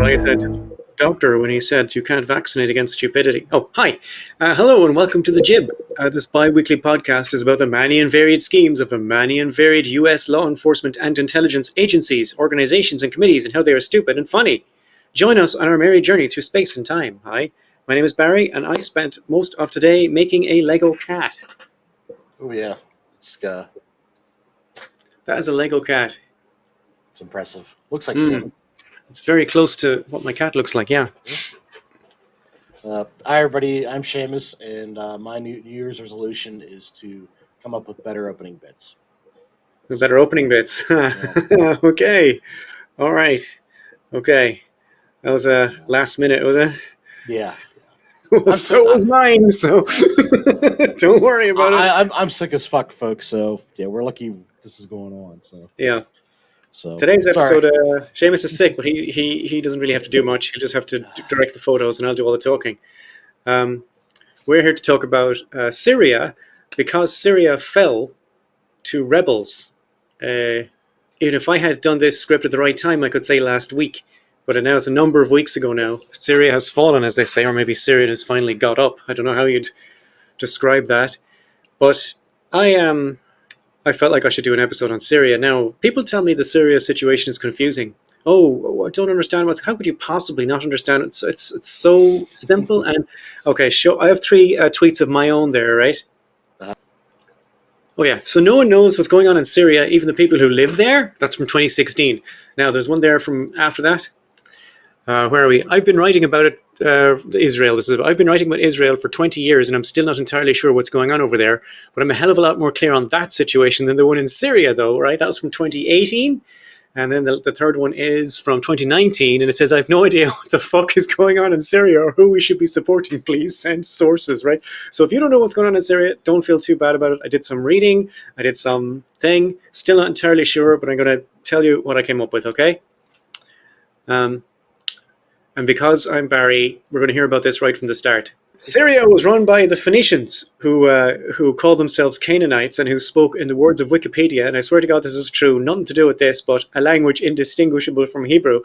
I said doctor when he said you can't vaccinate against stupidity. Oh, hi. Hello and welcome to The Jib. This bi-weekly podcast is about the many and varied schemes of the many and varied US law enforcement and intelligence agencies, organizations and committees and how they are stupid and funny. Join us on our merry journey through space and time. Hi, my name is Barry and I spent most of today making a Lego cat. Oh yeah, it's That is a Lego cat. it's impressive. Looks like Tim. It's very close to what my cat looks like, yeah. Hi everybody, I'm Seamus, and my New Year's resolution is to come up with better opening bits. The better opening bits. Okay. All right. Okay. That was a last minute, was it? Yeah. So was mine, so don't worry about it. I'm sick as fuck, folks. So yeah, we're lucky this is going on. So Yeah. So Today's episode, Seamus is sick, but he doesn't really have to do much. He'll just have to direct the photos, and I'll do all the talking. We're here to talk about Syria, because Syria fell to rebels. Even if I had done this script at the right time, I could say last week. But now it's a number of weeks ago now. Syria has fallen, as they say, or maybe Syria has finally got up. I don't know how you'd describe that. But I felt like I should do an episode on Syria. Now, people tell me the Syria situation is confusing. Oh, I don't understand how could you possibly not understand it? It's so simple. And okay, I have three tweets of my own there, right? Oh yeah, so no one knows what's going on in Syria, even the people who live there. That's from 2016. Now, there's one there from after that. Where are we? I've been writing about it, Israel. I've been writing about Israel for 20 years, and I'm still not entirely sure what's going on over there. But I'm a hell of a lot more clear on that situation than the one in Syria, though, right? That was from 2018. And then the third one is from 2019, and it says, I have no idea what the fuck is going on in Syria or who we should be supporting. Please send sources, right? So if you don't know what's going on in Syria, don't feel too bad about it. I did some reading. I did some thing. Still not entirely sure, but I'm going to tell you what I came up with, okay? And because I'm Barry, we're going to hear about this right from the start. Syria was run by the Phoenicians, who called themselves Canaanites and who spoke, in the words of Wikipedia, and I swear to God this is true, nothing to do with this, but a language indistinguishable from Hebrew,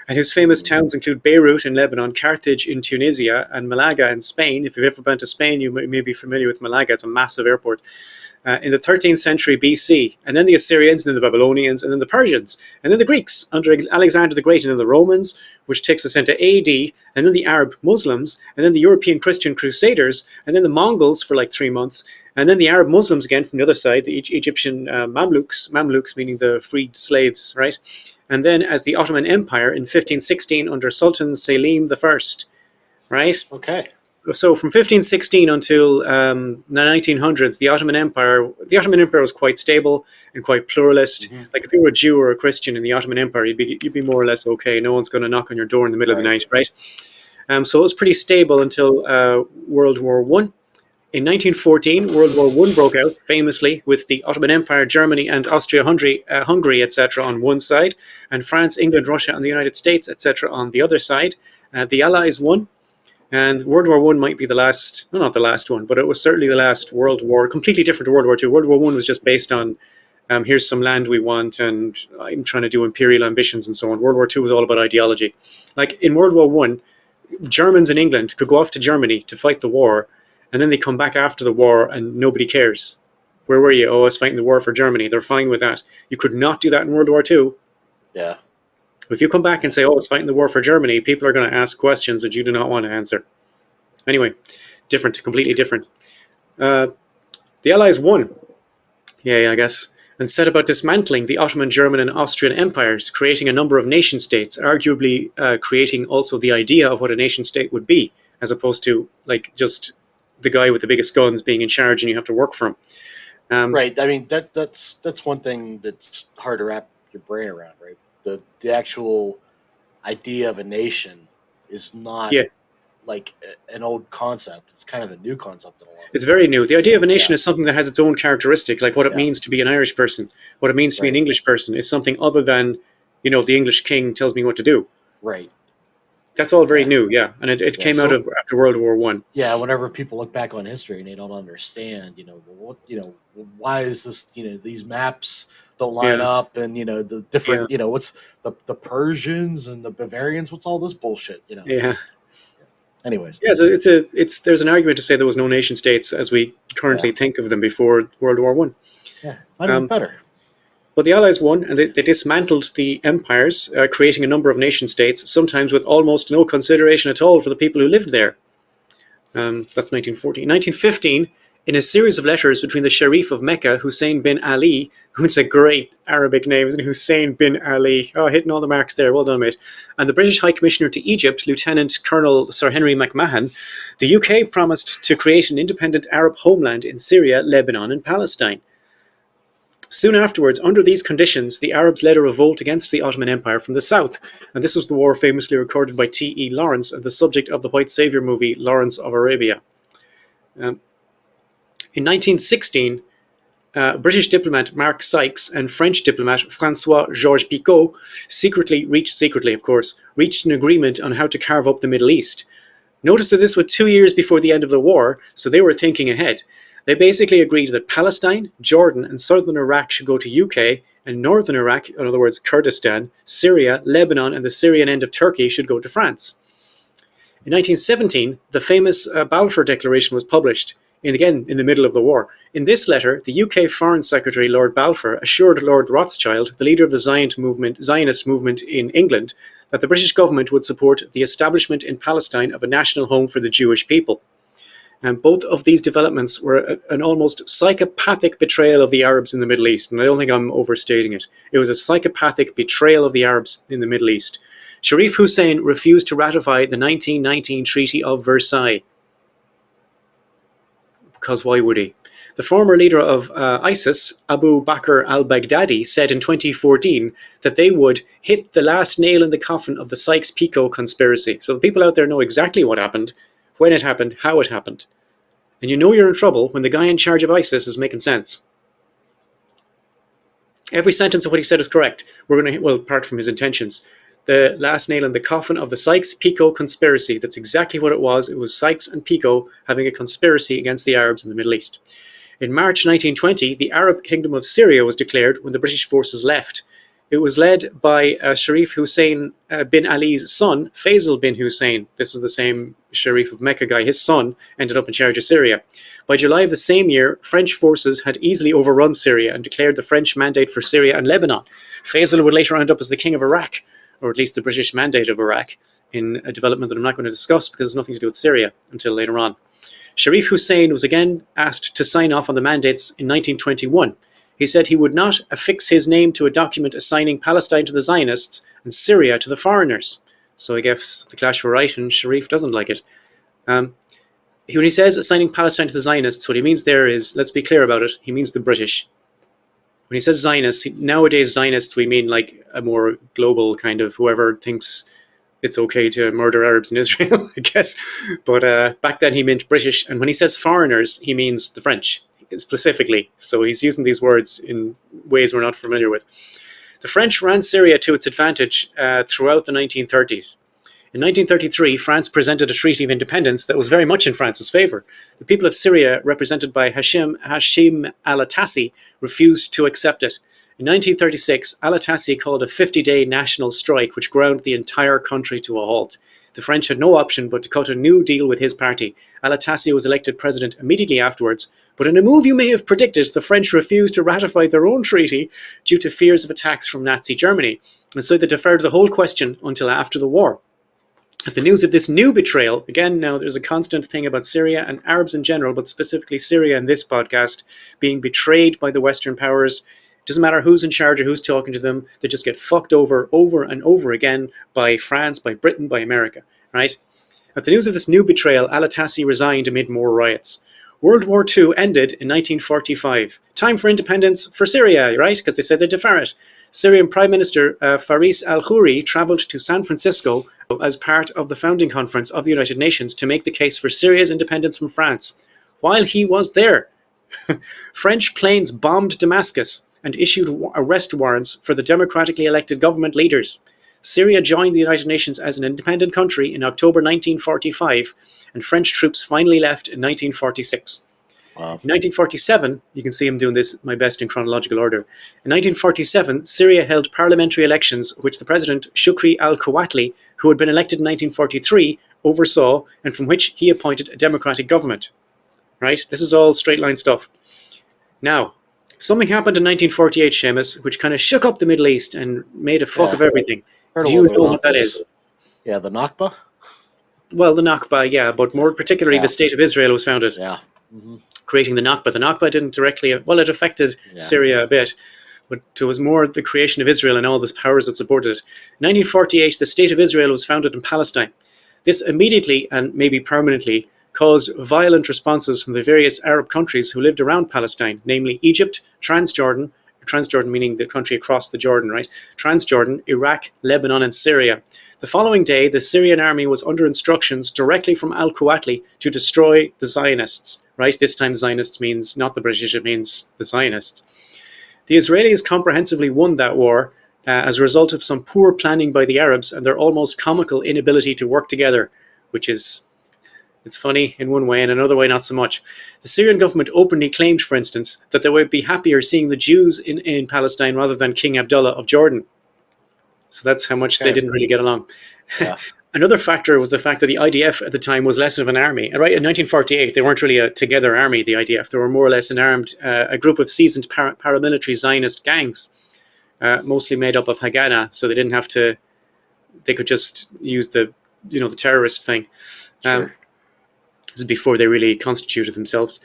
and whose famous towns include Beirut in Lebanon, Carthage in Tunisia, and Malaga in Spain. If you've ever been to Spain, you may be familiar with Malaga. It's a massive airport. In the 13th century BC, and then the Assyrians, and then the Babylonians, and then the Persians, and then the Greeks under Alexander the Great, and then the Romans, which takes us into AD, and then the Arab Muslims, and then the European Christian Crusaders, and then the Mongols for like 3 months, and then the Arab Muslims again from the other side, the Egyptian Mamluks meaning the freed slaves, right? And then as the Ottoman Empire in 1516 under Sultan Selim I, right? Okay. So from 1516 until the 1900s, the Ottoman Empire was quite stable and quite pluralist. Mm-hmm. Like if you were a Jew or a Christian in the Ottoman Empire, you'd be more or less okay. No one's going to knock on your door in the middle of the night, right? So it was pretty stable until World War One. In 1914, World War One broke out famously with the Ottoman Empire, Germany, and Austria-Hungary, etc., on one side, and France, England, Russia, and the United States, etc., on the other side. The Allies won. And World War One might be the last, no, not the last one, but it was certainly the last World War, completely different to World War Two. World War One was just based on, here's some land we want, and I'm trying to do imperial ambitions and so on. World War Two was all about ideology. Like in World War One, Germans in England could go off to Germany to fight the war, and then they come back after the war and nobody cares. Where were you? Oh, I was fighting the war for Germany. They're fine with that. You could not do that in World War Two. Yeah. If you come back and say, oh, it's fighting the war for Germany, people are going to ask questions that you do not want to answer. Anyway, completely different. The Allies won, I guess, and set about dismantling the Ottoman, German, and Austrian empires, creating a number of nation-states, arguably creating also the idea of what a nation-state would be, as opposed to like just the guy with the biggest guns being in charge and you have to work for him. Right. I mean, that's one thing that's hard to wrap your brain around, right? The actual idea of a nation is not like an old concept. It's kind of a new concept in a lot of It's very new. The idea of a nation is something that has its own characteristic, like what it means to be an Irish person, what it means to be an English person is something other than, the English king tells me what to do. Right. That's all very new, and it came out of after World War One. Yeah, whenever people look back on history and they don't understand, why is this, these maps don't line Yeah. up, and the different, Yeah. what's the Persians and the Bavarians, what's all this bullshit, Yeah. anyways. Yeah, so there's an argument to say there was no nation states as we Yeah, currently think of them before World War One. yeah, might have been better. But the Allies won, and they dismantled the empires, creating a number of nation states, sometimes with almost no consideration at all for the people who lived there. That's 1914. 1915, in a series of letters between the Sharif of Mecca, Hussein bin Ali, who's a great Arabic name, isn't it? Hussein bin Ali. Oh, hitting all the marks there. Well done, mate. And the British High Commissioner to Egypt, Lieutenant Colonel Sir Henry McMahon, the UK promised to create an independent Arab homeland in Syria, Lebanon, and Palestine. Soon afterwards, under these conditions, the Arabs led a revolt against the Ottoman Empire from the south, and this was the war famously recorded by T.E. Lawrence and the subject of the White Saviour movie Lawrence of Arabia. In 1916, British diplomat Mark Sykes and French diplomat François-Georges Picot secretly, of course, reached an agreement on how to carve up the Middle East. Notice that this was 2 years before the end of the war, so they were thinking ahead. They basically agreed that Palestine, Jordan, and southern Iraq should go to UK, and northern Iraq, in other words Kurdistan, Syria, Lebanon, and the Syrian end of Turkey should go to France. In 1917, the famous Balfour Declaration was published, again in the middle of the war. In this letter, the UK Foreign Secretary Lord Balfour assured Lord Rothschild, the leader of the Zionist movement in England, that the British government would support the establishment in Palestine of a national home for the Jewish people. And both of these developments were an almost psychopathic betrayal of the Arabs in the Middle East. And I don't think I'm overstating it. It was a psychopathic betrayal of the Arabs in the Middle East. Sharif Hussein refused to ratify the 1919 Treaty of Versailles. Because why would he? The former leader of ISIS, Abu Bakr al-Baghdadi, said in 2014 that they would hit the last nail in the coffin of the Sykes-Picot conspiracy. So the people out there know exactly what happened, when it happened, how it happened. And you know you're in trouble when the guy in charge of ISIS is making sense. Every sentence of what he said is correct. We're going to, well, apart from his intentions, the last nail in the coffin of the Sykes-Picot conspiracy. That's exactly what it was. It was Sykes and Picot having a conspiracy against the Arabs in the Middle East. In March 1920, the Arab Kingdom of Syria was declared when the British forces left. It was led by Sharif Hussein bin Ali's son, Faisal bin Hussein. This is the same Sharif of Mecca guy. His son ended up in charge of Syria. By July of the same year, French forces had easily overrun Syria and declared the French mandate for Syria and Lebanon. Faisal would later end up as the king of Iraq, or at least the British mandate of Iraq, in a development that I'm not going to discuss because it's nothing to do with Syria until later on. Sharif Hussein was again asked to sign off on the mandates in 1921. He said he would not affix his name to a document assigning Palestine to the Zionists and Syria to the foreigners. So I guess the Clash were right and Sharif doesn't like it. When he says assigning Palestine to the Zionists, what he means there is, let's be clear about it, he means the British. When he says Zionists, nowadays Zionists we mean like a more global kind of whoever thinks it's okay to murder Arabs in Israel, I guess. But back then he meant British. And when he says foreigners, he means the French specifically. So he's using these words in ways we're not familiar with. The French ran Syria to its advantage throughout the 1930s. In 1933, France presented a treaty of independence that was very much in France's favour. The people of Syria, represented by Hashim al-Atassi, refused to accept it. In 1936, al-Atassi called a 50-day national strike, which ground the entire country to a halt. The French had no option but to cut a new deal with his party. Al-Atassi was elected president immediately afterwards, but in a move you may have predicted, the French refused to ratify their own treaty due to fears of attacks from Nazi Germany, and so they deferred the whole question until after the war. At the news of this new betrayal, again now there's a constant thing about Syria and Arabs in general, but specifically Syria in this podcast, being betrayed by the Western powers. It doesn't matter who's in charge or who's talking to them, they just get fucked over and over again by France, by Britain, by America, right? At the news of this new betrayal, al-Atassi resigned amid more riots. World War II ended in 1945. Time for independence for Syria, right? Because they said they'd defer it. Syrian Prime Minister Faris al-Khoury travelled to San Francisco as part of the founding conference of the United Nations to make the case for Syria's independence from France. While he was there, French planes bombed Damascus and issued arrest warrants for the democratically elected government leaders. Syria joined the United Nations as an independent country in October 1945, and French troops finally left in 1946. Wow. In 1947, you can see I'm doing this my best in chronological order. In 1947, Syria held parliamentary elections, which the president, Shukri al-Quwatli, who had been elected in 1943, oversaw, and from which he appointed a democratic government. Right? This is all straight line stuff. Now, something happened in 1948, Seamus, which kind of shook up the Middle East and made a fuck of everything. Heard a Do you little bit know about what that this. is? Yeah, the Nakba. Well, the Nakba, yeah, but more particularly Yeah. the State of Israel was founded, Yeah. Mm-hmm. creating the Nakba. The Nakba didn't directly, well, it affected Syria a bit, but it was more the creation of Israel and all the powers that supported it. In 1948, the State of Israel was founded in Palestine. This immediately and maybe permanently caused violent responses from the various Arab countries who lived around Palestine, namely Egypt, Transjordan meaning the country across the Jordan, right? Transjordan, Iraq, Lebanon, and Syria. The following day, the Syrian army was under instructions directly from al-Quwatli to destroy the Zionists, right? This time Zionists means not the British, it means the Zionists. The Israelis comprehensively won that war as a result of some poor planning by the Arabs and their almost comical inability to work together, which is, it's funny in one way and another way not so much. The Syrian government openly claimed, for instance, that they would be happier seeing the Jews in Palestine rather than King Abdullah of Jordan. So that's how much they didn't really get along. Yeah. Another factor was the fact that the IDF at the time was less of an army. Right, in 1948, they weren't really a together army, the IDF. They were more or less a group of seasoned paramilitary Zionist gangs, mostly made up of Haganah, so they didn't have to, they could just use the terrorist thing. Sure. This is before they really constituted themselves.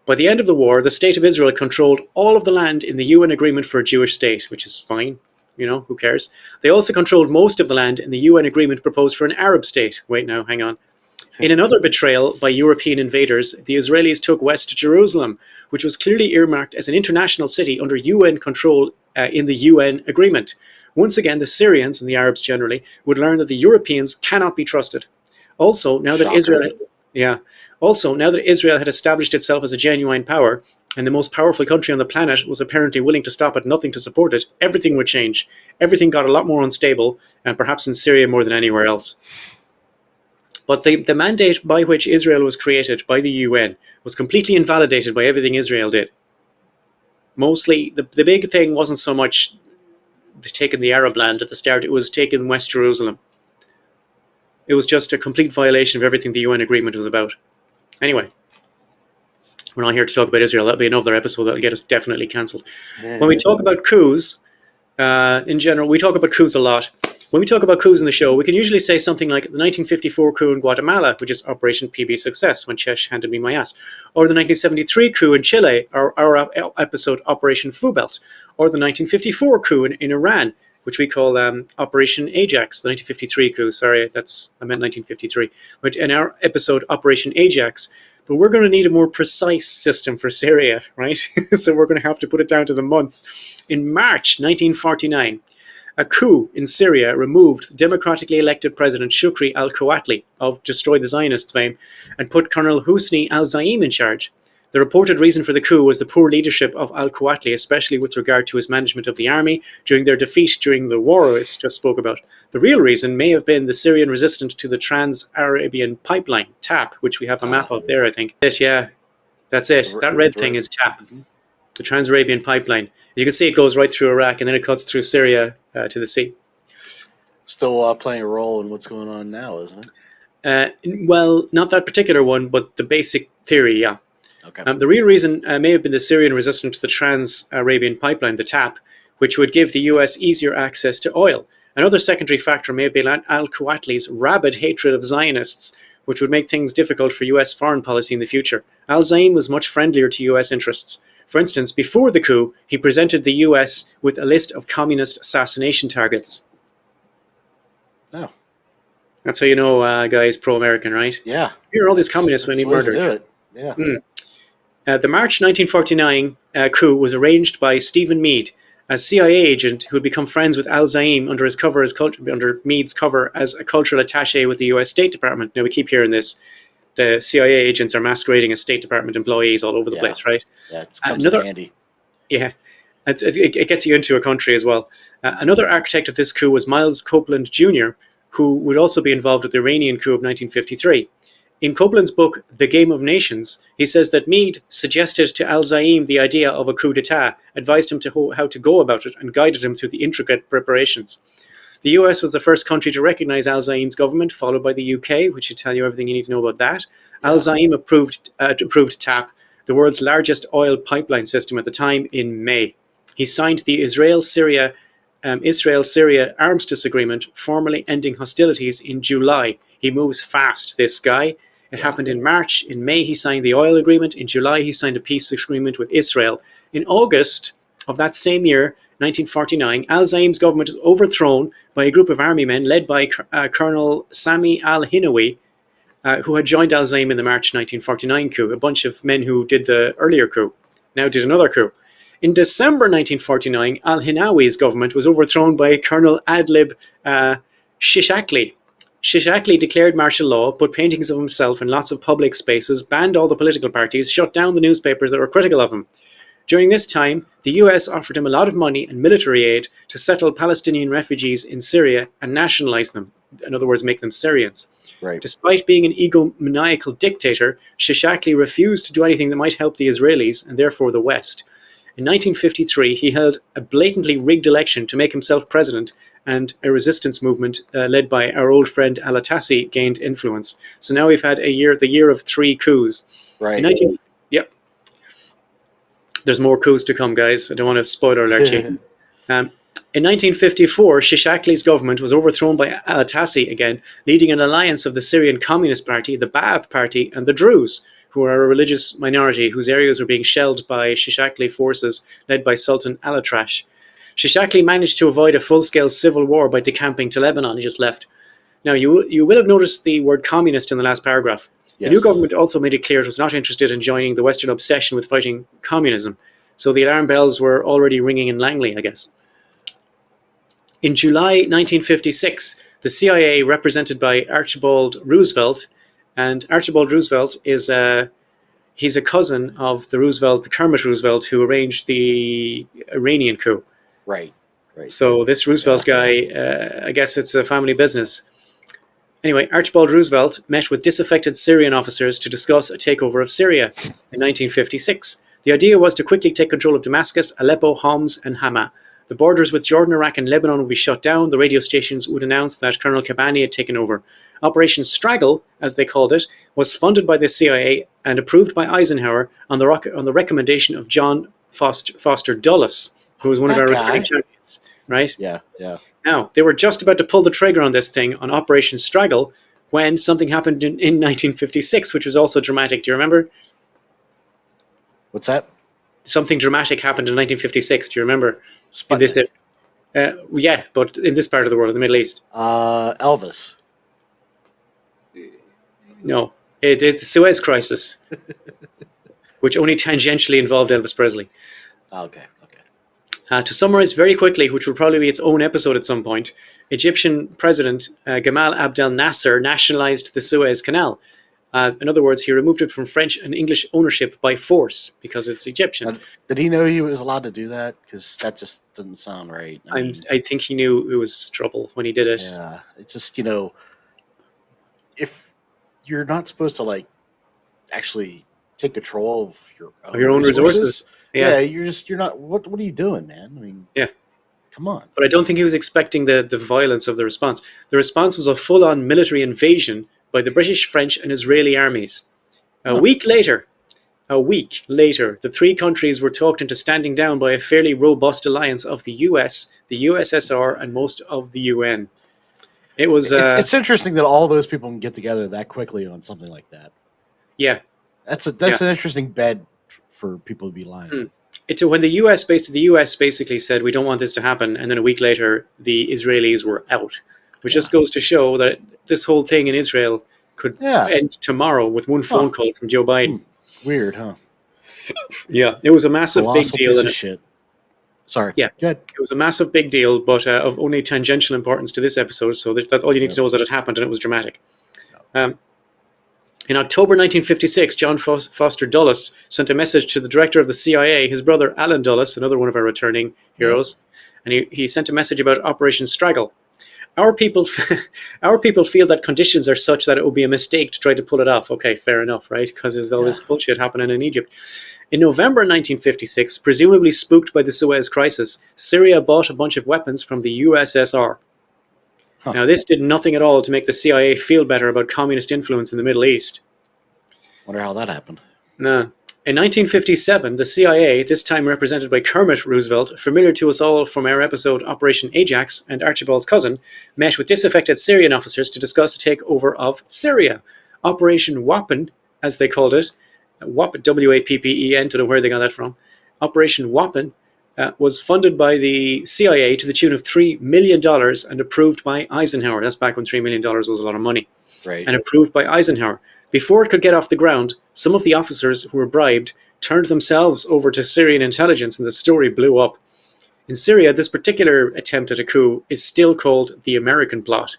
By the end of the war, the State of Israel controlled all of the land in the UN agreement for a Jewish state, which is fine. Who cares? They also controlled most of the land in the UN agreement proposed for an Arab state. Wait, now, hang on. In another betrayal by European invaders, the Israelis took West Jerusalem, which was clearly earmarked as an international city under UN control in the UN agreement. Once again, the Syrians, and the Arabs generally, would learn that the Europeans cannot be trusted. Also, now that Israel had established itself as a genuine power, and the most powerful country on the planet was apparently willing to stop at nothing to support it, everything would change. Everything got a lot more unstable, and perhaps in Syria more than anywhere else. But the mandate by which Israel was created by the UN was completely invalidated by everything Israel did. Mostly, the big thing wasn't so much taking the Arab land at the start, it was taking West Jerusalem. It was just a complete violation of everything the UN agreement was about. Anyway, we're not here to talk about Israel. That'll be another episode that'll get us definitely cancelled. When we talk about coups, in general, we talk about coups a lot. When we talk about coups in the show, we can usually say something like the 1954 coup in Guatemala, which is Operation PB Success, when Chesh handed me my ass, or the 1973 coup in Chile, our episode Operation Fubelt, or the 1954 coup in Iran, which we call Operation Ajax, the 1953 coup. Sorry, I meant 1953. But in our episode Operation Ajax, but we're going to need a more precise system for Syria, right? So we're going to have to put it down to the months. In March 1949, a coup in Syria removed democratically elected President Shukri al-Quwatli of Destroy the Zionists fame and put Colonel Husni al-Zaim in charge. The reported reason for the coup was the poor leadership of al-Quwatli, especially with regard to his management of the army during their defeat during the war I just spoke about. The real reason may have been the Syrian resistance to the Trans-Arabian Pipeline, TAP, which we have a map of there, I think. Yeah, that's it. That red thing is TAP, the Trans-Arabian Pipeline. You can see it goes right through Iraq and then it cuts through Syria to the sea. Still playing a role in what's going on now, isn't it? Well, not that particular one, but the basic theory, yeah. Okay. The real reason may have been the Syrian resistance to the Trans-Arabian Pipeline, the TAP, which would give the US easier access to oil. Another secondary factor may have been al-Quwatli's rabid hatred of Zionists, which would make things difficult for US foreign policy in the future. Al-Zaim was much friendlier to US interests. For instance, before the coup, he presented the US with a list of communist assassination targets. Oh. That's how you know guys pro-American, right? Yeah. Here are all these communists when he murdered. Do it. Yeah. The March 1949 coup was arranged by Stephen Meade, a CIA agent who had become friends with al-Zaim under Meade's cover as a cultural attaché with the US State Department. Now we keep hearing this. The CIA agents are masquerading as State Department employees all over the place, right? Yeah, it comes in handy. Yeah, it gets you into a country as well. Another architect of this coup was Miles Copeland Jr., who would also be involved with the Iranian coup of 1953. In Copeland's book, The Game of Nations, he says that Meade suggested to al-Zaim the idea of a coup d'etat, advised him how to go about it, and guided him through the intricate preparations. The US was the first country to recognize al-Zaim's government, followed by the UK, which should tell you everything you need to know about that. Yeah. Al-Zaim approved TAP, the world's largest oil pipeline system at the time, in May. He signed the Israel-Syria armistice agreement, formally ending hostilities in July. He moves fast, this guy. It happened in March. In May, he signed the oil agreement. In July, he signed a peace agreement with Israel. In August of that same year, 1949, al-Zaim's government was overthrown by a group of army men led by Colonel Sami al-Hinawi, who had joined al-Zaim in the March 1949 coup. A bunch of men who did the earlier coup now did another coup. In December 1949, al-Hinawi's government was overthrown by Colonel Adlib Shishakli. Shishakli declared martial law, put paintings of himself in lots of public spaces, banned all the political parties, shut down the newspapers that were critical of him. During this time, the US offered him a lot of money and military aid to settle Palestinian refugees in Syria and nationalize them. In other words, make them Syrians. Right. Despite being an egomaniacal dictator, Shishakli refused to do anything that might help the Israelis and therefore the West. In 1953, he held a blatantly rigged election to make himself president, and a resistance movement led by our old friend Al-Attasi gained influence. So now we've had the year of 3 coups. Right. Yep. There's more coups to come, guys. I don't want to spoiler alert you. In 1954, Shishakli's government was overthrown by Al-Attasi again, leading an alliance of the Syrian Communist Party, the Ba'ath Party, and the Druze, who are a religious minority whose areas were being shelled by Shishakli forces led by Sultan Al-Atrash. Shishakli managed to avoid a full-scale civil war by decamping to Lebanon. He just left. Now, you will have noticed the word communist in the last paragraph. Yes. The new government also made it clear it was not interested in joining the Western obsession with fighting communism. So the alarm bells were already ringing in Langley, I guess. In July 1956, the CIA, represented by Archibald Roosevelt, and Archibald Roosevelt is he's a cousin of the Kermit Roosevelt, who arranged the Iranian coup. Right. So this Roosevelt guy, I guess it's a family business. Anyway, Archibald Roosevelt met with disaffected Syrian officers to discuss a takeover of Syria in 1956. The idea was to quickly take control of Damascus, Aleppo, Homs, and Hama. The borders with Jordan, Iraq, and Lebanon would be shut down. The radio stations would announce that Colonel Kabani had taken over. Operation Straggle, as they called it, was funded by the CIA and approved by Eisenhower on the recommendation of John Foster Dulles, who was one of our returning champions. Right? Yeah. Now, they were just about to pull the trigger on this thing, on Operation Straggle, when something happened in 1956, which was also dramatic. Do you remember? What's that? Something dramatic happened in 1956. Do you remember? Sputnik. Yeah, but in this part of the world, in the Middle East. Elvis. No, it's the Suez Crisis, which only tangentially involved Elvis Presley. Okay. To summarize very quickly, which will probably be its own episode at some point, Egyptian President Gamal Abdel Nasser nationalized the Suez Canal. In other words, he removed it from French and English ownership by force because it's Egyptian. Did he know he was allowed to do that? Because that just doesn't sound right. I think he knew it was trouble when he did it. Yeah, it's just, if you're not supposed to actually take control of your own resources. Yeah, you're not. What are you doing, man? I mean, yeah, come on. But I don't think he was expecting the violence of the response. The response was a full-on military invasion by the British, French, and Israeli armies. A week later, the 3 countries were talked into standing down by a fairly robust alliance of the US, the USSR, and most of the UN. It was. It's interesting that all those people can get together that quickly on something like that. Yeah, that's an interesting bed for people to be lying. When the US basically said we don't want this to happen, and then a week later the Israelis were out, which just goes to show that this whole thing in Israel could end tomorrow with one phone call from Joe Biden. Weird, huh? Yeah, it was a massive big deal. Piece of shit. Sorry. Yeah, good. It was a massive big deal, but of only tangential importance to this episode. So that all you need to know is that it happened and it was dramatic. In October 1956, John Foster Dulles sent a message to the director of the CIA, his brother Alan Dulles, another one of our returning heroes, and he sent a message about Operation Straggle. Our people, our people feel that conditions are such that it would be a mistake to try to pull it off. Okay, fair enough, right? Because there's all Yeah. this bullshit happening in Egypt. In November 1956, presumably spooked by the Suez Crisis, Syria bought a bunch of weapons from the USSR. Huh. Now, this did nothing at all to make the CIA feel better about communist influence in the Middle East. Wonder how that happened. No. In 1957, the CIA, this time represented by Kermit Roosevelt, familiar to us all from our episode Operation Ajax and Archibald's cousin, met with disaffected Syrian officers to discuss a takeover of Syria. Operation Wappen, as they called it, Wappen, don't know where they got that from. Operation Wappen was funded by the CIA to the tune of $3 million and approved by Eisenhower. That's back when $3 million was a lot of money. Right. And approved by Eisenhower. Before it could get off the ground, some of the officers who were bribed turned themselves over to Syrian intelligence and the story blew up. In Syria, this particular attempt at a coup is still called the American plot,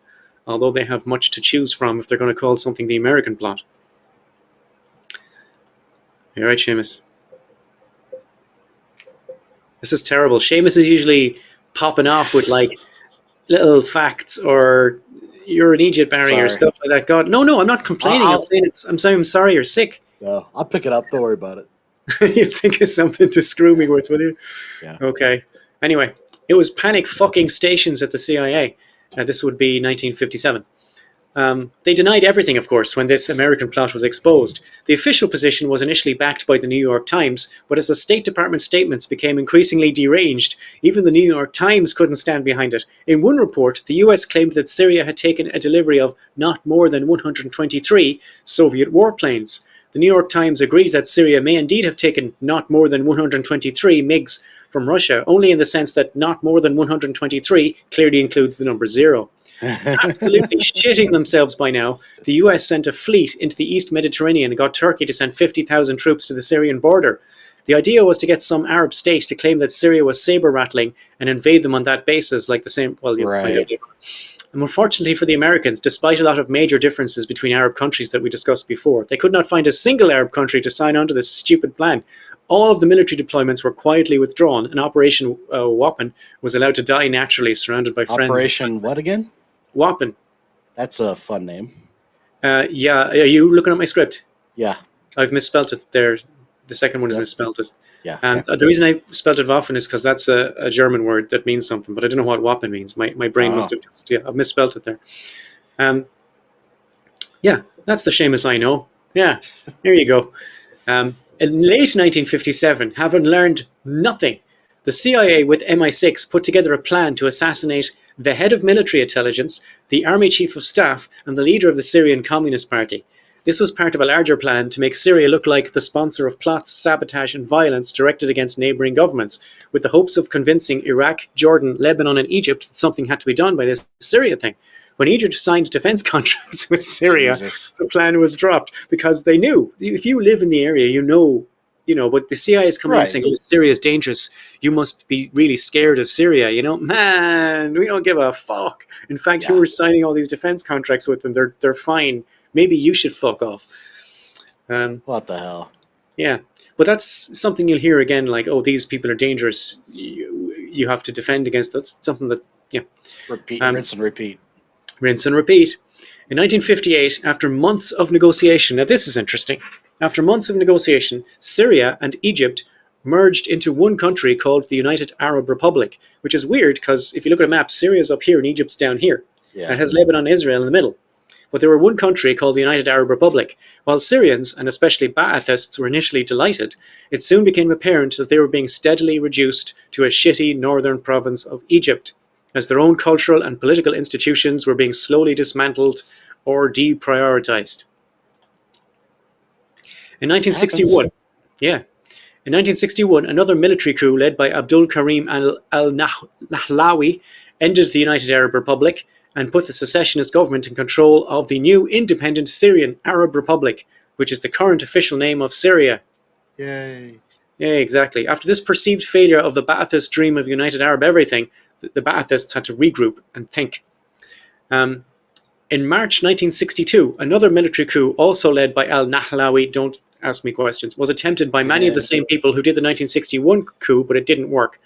although they have much to choose from if they're going to call something the American plot. You're right, Seamus. This is terrible. Seamus is usually popping off with like little facts or you're in Egypt, Barry, or stuff like that. God, no, I'm not complaining. I'm saying I'm saying I'm sorry you're sick. No, I'll pick it up. Don't worry about it. You think of something to screw me with, will you? Yeah. Okay. Anyway, it was panic fucking stations at the CIA. This would be 1957. They denied everything, of course, when this American plot was exposed. The official position was initially backed by the New York Times, but as the State Department statements became increasingly deranged, even the New York Times couldn't stand behind it. In one report, the US claimed that Syria had taken a delivery of not more than 123 Soviet warplanes. The New York Times agreed that Syria may indeed have taken not more than 123 MiGs from Russia, only in the sense that not more than 123 clearly includes the number 0. Absolutely shitting themselves by now, the US sent a fleet into the East Mediterranean and got Turkey to send 50,000 troops to the Syrian border. The idea was to get some Arab state to claim that Syria was saber-rattling and invade them on that basis, like the same. Well, right. And unfortunately for the Americans, despite a lot of major differences between Arab countries that we discussed before, they could not find a single Arab country to sign on to this stupid plan. All of the military deployments were quietly withdrawn, and Operation Wappen was allowed to die naturally, surrounded by friends. Operation what again? Wappen. That's a fun name. Yeah, are you looking at my script? Yeah. I've misspelt it there. The second one is misspelled it. Yeah. And the reason I spelled it Waffen is because that's a German word that means something, but I don't know what Wappen means. My brain must have just, I've misspelled it there. Yeah, that's the Seamus I know. Yeah, here you go. In late 1957, having learned nothing, the CIA with MI6 put together a plan to assassinate the head of military intelligence, the army chief of staff, and the leader of the Syrian Communist Party. This was part of a larger plan to make Syria look like the sponsor of plots, sabotage, and violence directed against neighboring governments, with the hopes of convincing Iraq, Jordan, Lebanon, and Egypt that something had to be done by this Syria thing. When Egypt signed defense contracts with Syria, the plan was dropped because they knew if you live in the area, you know, but the CIA is coming in saying, oh, Syria is dangerous. You must be really scared of Syria. Man, we don't give a fuck. In fact, you were signing all these defense contracts with them. They're fine. Maybe you should fuck off. What the hell? Yeah. But that's something you'll hear again, like, oh, these people are dangerous. You have to defend against. That's something that, Repeat, rinse and repeat. Rinse and repeat. In 1958, after months of negotiation, now this is interesting. After months of negotiation, Syria and Egypt merged into one country called the United Arab Republic, which is weird because if you look at a map, Syria's up here and Egypt's down here. Yeah. And it has Lebanon and Israel in the middle. But they were one country called the United Arab Republic. While Syrians, and especially Ba'athists, were initially delighted, it soon became apparent that they were being steadily reduced to a shitty northern province of Egypt, as their own cultural and political institutions were being slowly dismantled or deprioritized. In 1961, in 1961, another military coup led by Abdul Karim al-Nahlawi ended the United Arab Republic and put the secessionist government in control of the new independent Syrian Arab Republic, which is the current official name of Syria. Yay. Yeah, exactly. After this perceived failure of the Ba'athist dream of united Arab everything, the Ba'athists had to regroup and think. In March 1962, another military coup, also led by al-Nahlawi, don't ask me questions, was attempted by many of the same people who did the 1961 coup, but it didn't work.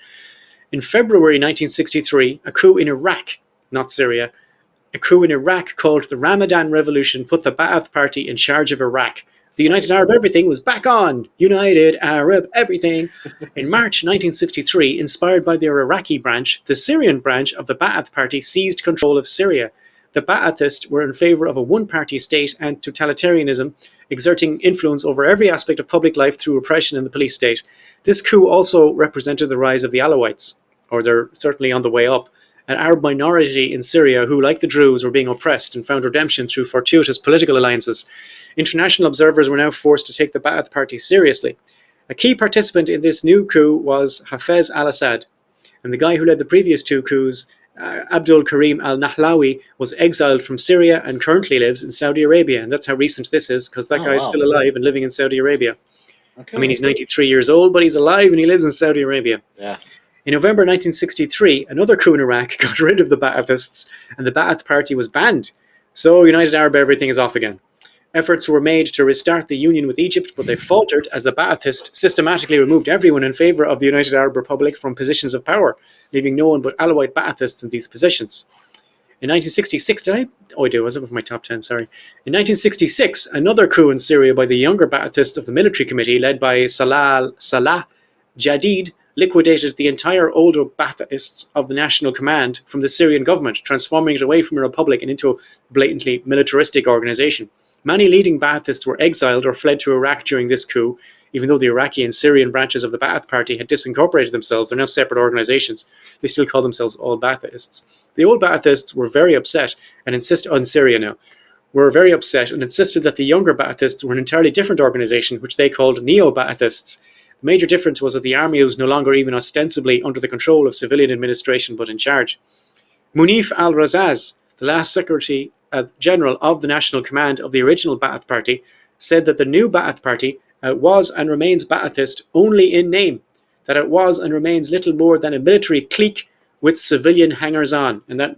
In February 1963, a coup in Iraq not Syria. A coup in Iraq called the Ramadan Revolution put the Ba'ath Party in charge of Iraq. The United Arab Everything was back on. United Arab Everything. In March 1963, inspired by their Iraqi branch, the Syrian branch of the Ba'ath Party seized control of Syria. The Ba'athists were in favor of a one-party state and totalitarianism, exerting influence over every aspect of public life through repression in the police state. This coup also represented the rise of the Alawites, or they're certainly on the way up, an Arab minority in Syria who, like the Druze, were being oppressed and found redemption through fortuitous political alliances. International observers were now forced to take the Ba'ath Party seriously. A key participant in this new coup was Hafez al-Assad, and the guy who led the previous two coups, Abdul Karim al-Nahlawi, was exiled from Syria and currently lives in Saudi Arabia. And that's how recent this is, because that guy is still alive and living in Saudi Arabia. Okay. I mean, he's 93 years old, but he's alive and he lives in Saudi Arabia. Yeah. In November 1963, another coup in Iraq got rid of the Ba'athists, and the Ba'ath Party was banned. So United Arab Everything is off again. Efforts were made to restart the union with Egypt, but they faltered as the Ba'athists systematically removed everyone in favor of the United Arab Republic from positions of power, leaving no one but Alawite Ba'athists in these positions. In 1966, I was up with my top 10, sorry. In 1966, another coup in Syria by the younger Ba'athists of the military committee, led by Salah Jadid, liquidated the entire older Ba'athists of the National Command from the Syrian government, transforming it away from a republic and into a blatantly militaristic organization. Many leading Ba'athists were exiled or fled to Iraq during this coup. Even though the Iraqi and Syrian branches of the Ba'ath Party had disincorporated themselves, they're now separate organizations. They still call themselves all Ba'athists. The old Ba'athists were very upset and insisted on Syria now. Were very upset and insisted that the younger Ba'athists were an entirely different organization, which they called Neo-Ba'athists. The major difference was that the army was no longer even ostensibly under the control of civilian administration, but in charge. Munif al-Razaz, the last Secretary General of the National Command of the original Ba'ath Party, said that the new Ba'ath Party was and remains Ba'athist only in name, that it was and remains little more than a military clique with civilian hangers-on. And that,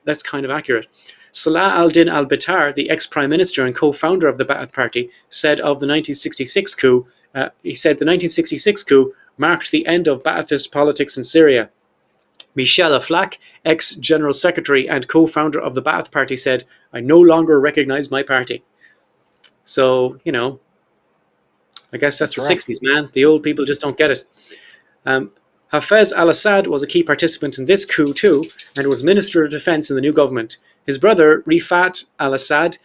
that's kind of accurate. Salah al-Din al-Bitar, the ex-prime minister and co-founder of the Ba'ath Party, said of the 1966 coup, the 1966 coup marked the end of Ba'athist politics in Syria. Michel Aflaq, ex-general secretary and co-founder of the Ba'ath Party, said, "I no longer recognize my party." So, I guess that's the 60s, man. The old people just don't get it. Hafez al-Assad was a key participant in this coup too, and was Minister of Defense in the new government. His brother, Rifat al-Assad,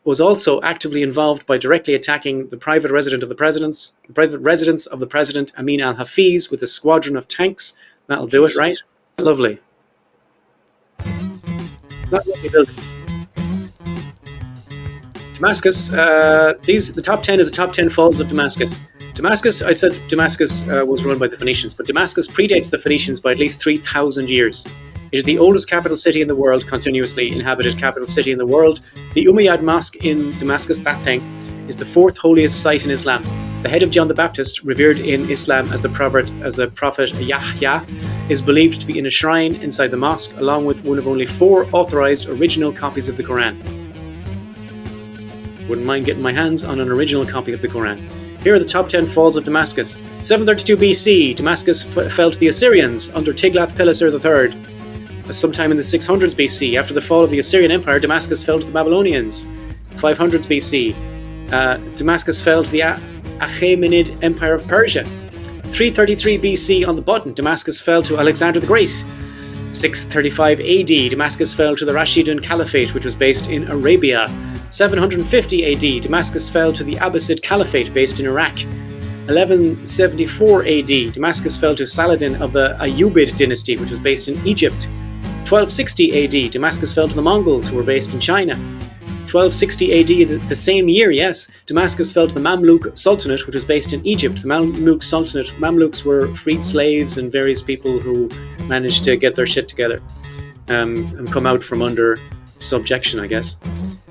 was also actively involved by directly attacking the private residence of the president, Amin al-Hafiz, with a squadron of tanks. That'll do it, right? Lovely. Not lovely building. Damascus, the top 10 is the top 10 falls of Damascus. I said Damascus was run by the Phoenicians, but Damascus predates the Phoenicians by at least 3,000 years. It is the oldest capital city in the world, continuously inhabited capital city in the world. The Umayyad Mosque in Damascus, that thing, is the fourth holiest site in Islam. The head of John the Baptist, revered in Islam as the prophet Yahya, is believed to be in a shrine inside the mosque, along with one of only 4 authorized original copies of the Quran. Wouldn't mind getting my hands on an original copy of the Quran. Here are the top 10 falls of Damascus. 732 BC, Damascus fell to the Assyrians under Tiglath-Pileser III. Sometime in the 600s BC, after the fall of the Assyrian Empire, Damascus fell to the Babylonians. 500s BC, Damascus fell to the Achaemenid Empire of Persia. 333 BC on the button, Damascus fell to Alexander the Great. 635 AD, Damascus fell to the Rashidun Caliphate, which was based in Arabia. 750 AD, Damascus fell to the Abbasid Caliphate, based in Iraq. 1174 AD, Damascus fell to Saladin of the Ayyubid dynasty, which was based in Egypt. 1260 AD, Damascus fell to the Mongols, who were based in China. 1260 AD, the same year, yes, Damascus fell to the Mamluk Sultanate, which was based in Egypt. The Mamluk Sultanate, Mamluks were freed slaves and various people who managed to get their shit together and come out from under subjection, I guess.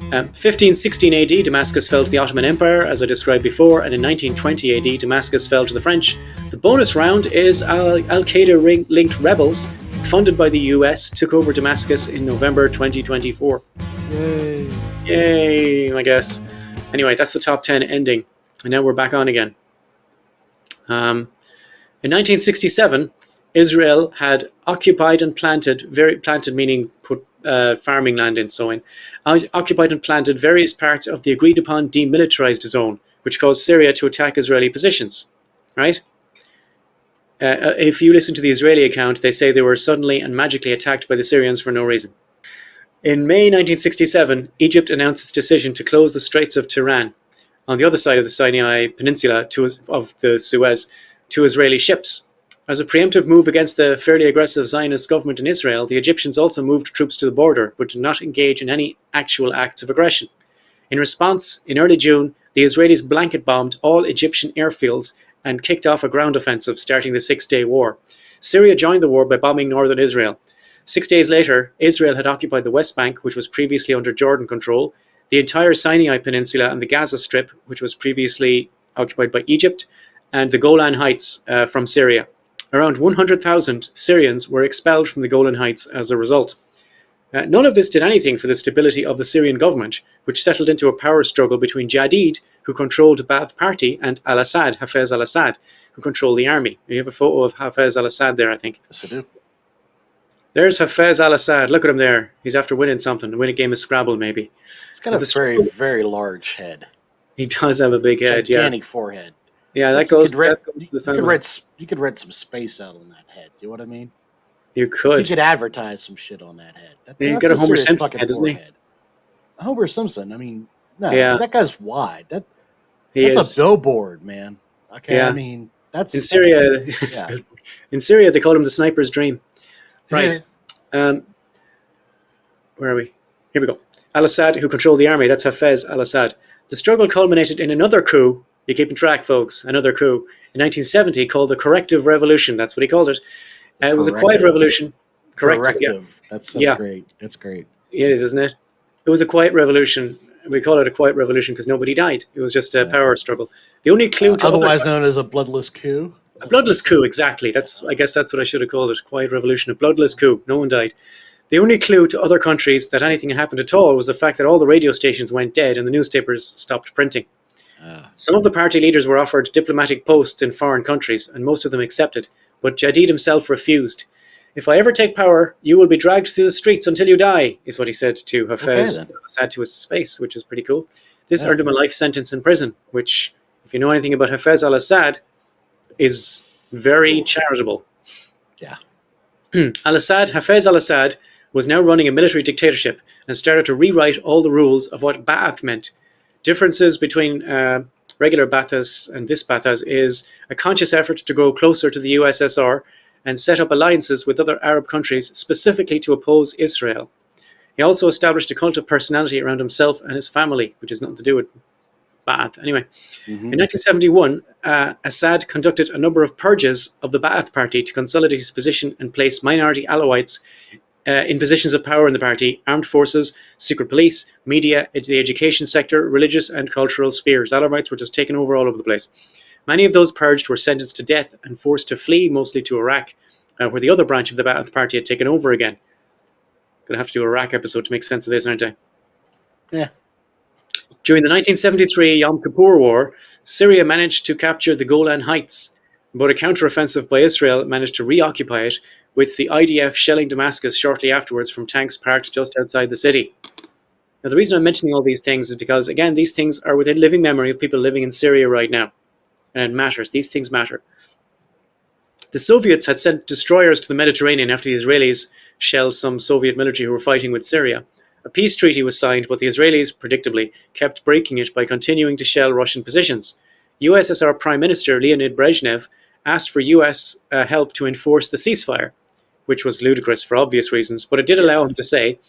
1516 AD, Damascus fell to the Ottoman Empire, as I described before, and in 1920 AD, Damascus fell to the French. The bonus round is Al-Qaeda-linked rebels, funded by the US, took over Damascus in November 2024. Yay, I guess. Anyway, that's the top 10 ending. And now we're back on again. In 1967, Israel had occupied and planted, planted meaning put farming land in, sowing, occupied and planted various parts of the agreed upon demilitarized zone, which caused Syria to attack Israeli positions. Right? If you listen to the Israeli account, they say they were suddenly and magically attacked by the Syrians for no reason. In May 1967, Egypt announced its decision to close the Straits of Tiran on the other side of the Sinai Peninsula of the Suez to Israeli ships. As a preemptive move against the fairly aggressive Zionist government in Israel, the Egyptians also moved troops to the border, but did not engage in any actual acts of aggression. In response, in early June, the Israelis blanket bombed all Egyptian airfields and kicked off a ground offensive, starting the Six-Day War. Syria joined the war by bombing northern Israel. 6 days later, Israel had occupied the West Bank, which was previously under Jordan control, the entire Sinai Peninsula and the Gaza Strip, which was previously occupied by Egypt, and the Golan Heights from Syria. Around 100,000 Syrians were expelled from the Golan Heights as a result. None of this did anything for the stability of the Syrian government, which settled into a power struggle between Jadid, who controlled the Ba'ath Party, and al-Assad, Hafez al-Assad, who controlled the army. You have a photo of Hafez al-Assad there, I think. Yes, I do. There's Hafez al-Assad. Look at him there. He's after winning something. Win a game of Scrabble, maybe. He's got a very, very large head. He does have a big head, gigantic forehead. Yeah, that goes to the family. You could read some space out on that head. You know what I mean? You could. You could advertise some shit on that head. He's got a Homer Simpson head, doesn't he? Homer Simpson. I mean, no, Yeah. that guy's wide. That's He a is. billboard, man. Okay, Yeah. I mean, that's In Syria, Yeah. in Syria, they call him the sniper's dream. Right. Yeah. Where are we? Here we go. Al-Assad, who controlled the army, that's Hafez al-Assad. The struggle culminated in another coup. You're keeping track, folks. Another coup in 1970 called the Corrective Revolution. That's what he called it. It was a quiet revolution. Corrective. That's great. That's great. It is, isn't it? It was a quiet revolution. We call it a quiet revolution because nobody died. It was just a power struggle. The only clue to otherwise known as a bloodless coup. A bloodless coup, exactly. I guess that's what I should have called it. Quiet revolution, a bloodless coup. No one died. The only clue to other countries that anything had happened at all was the fact that all the radio stations went dead and the newspapers stopped printing. Some of the party leaders were offered diplomatic posts in foreign countries, and most of them accepted, but Jadid himself refused. If I ever take power, you will be dragged through the streets until you die, is what he said to Hafez al-Assad to his face, which is pretty cool. This earned him a life sentence in prison, which, if you know anything about Hafez al-Assad, is very charitable. Yeah. Hafez al-Assad was now running a military dictatorship and started to rewrite all the rules of what Ba'ath meant. Differences between regular Ba'aths and this Ba'aths is a conscious effort to grow closer to the USSR and set up alliances with other Arab countries specifically to oppose Israel. He also established a cult of personality around himself and his family, which has nothing to do with Ba'ath. Anyway, in 1971, Assad conducted a number of purges of the Ba'ath Party to consolidate his position and place minority Alawites in positions of power in the party, armed forces, secret police, media, the education sector, religious and cultural spheres. Alawites were just taken over all over the place. Many of those purged were sentenced to death and forced to flee, mostly to Iraq, where the other branch of the Ba'ath Party had taken over again. Going to have to do a Iraq episode to make sense of this, aren't I? Yeah. During the 1973 Yom Kippur War, Syria managed to capture the Golan Heights, but a counteroffensive by Israel managed to reoccupy it, with the IDF shelling Damascus shortly afterwards from tanks parked just outside the city. Now, the reason I'm mentioning all these things is because, again, these things are within living memory of people living in Syria right now. And it matters. These things matter. The Soviets had sent destroyers to the Mediterranean after the Israelis shelled some Soviet military who were fighting with Syria. A peace treaty was signed, but the Israelis, predictably, kept breaking it by continuing to shell Russian positions. USSR Prime Minister Leonid Brezhnev asked for US help to enforce the ceasefire, which was ludicrous for obvious reasons, but it did allow him to say,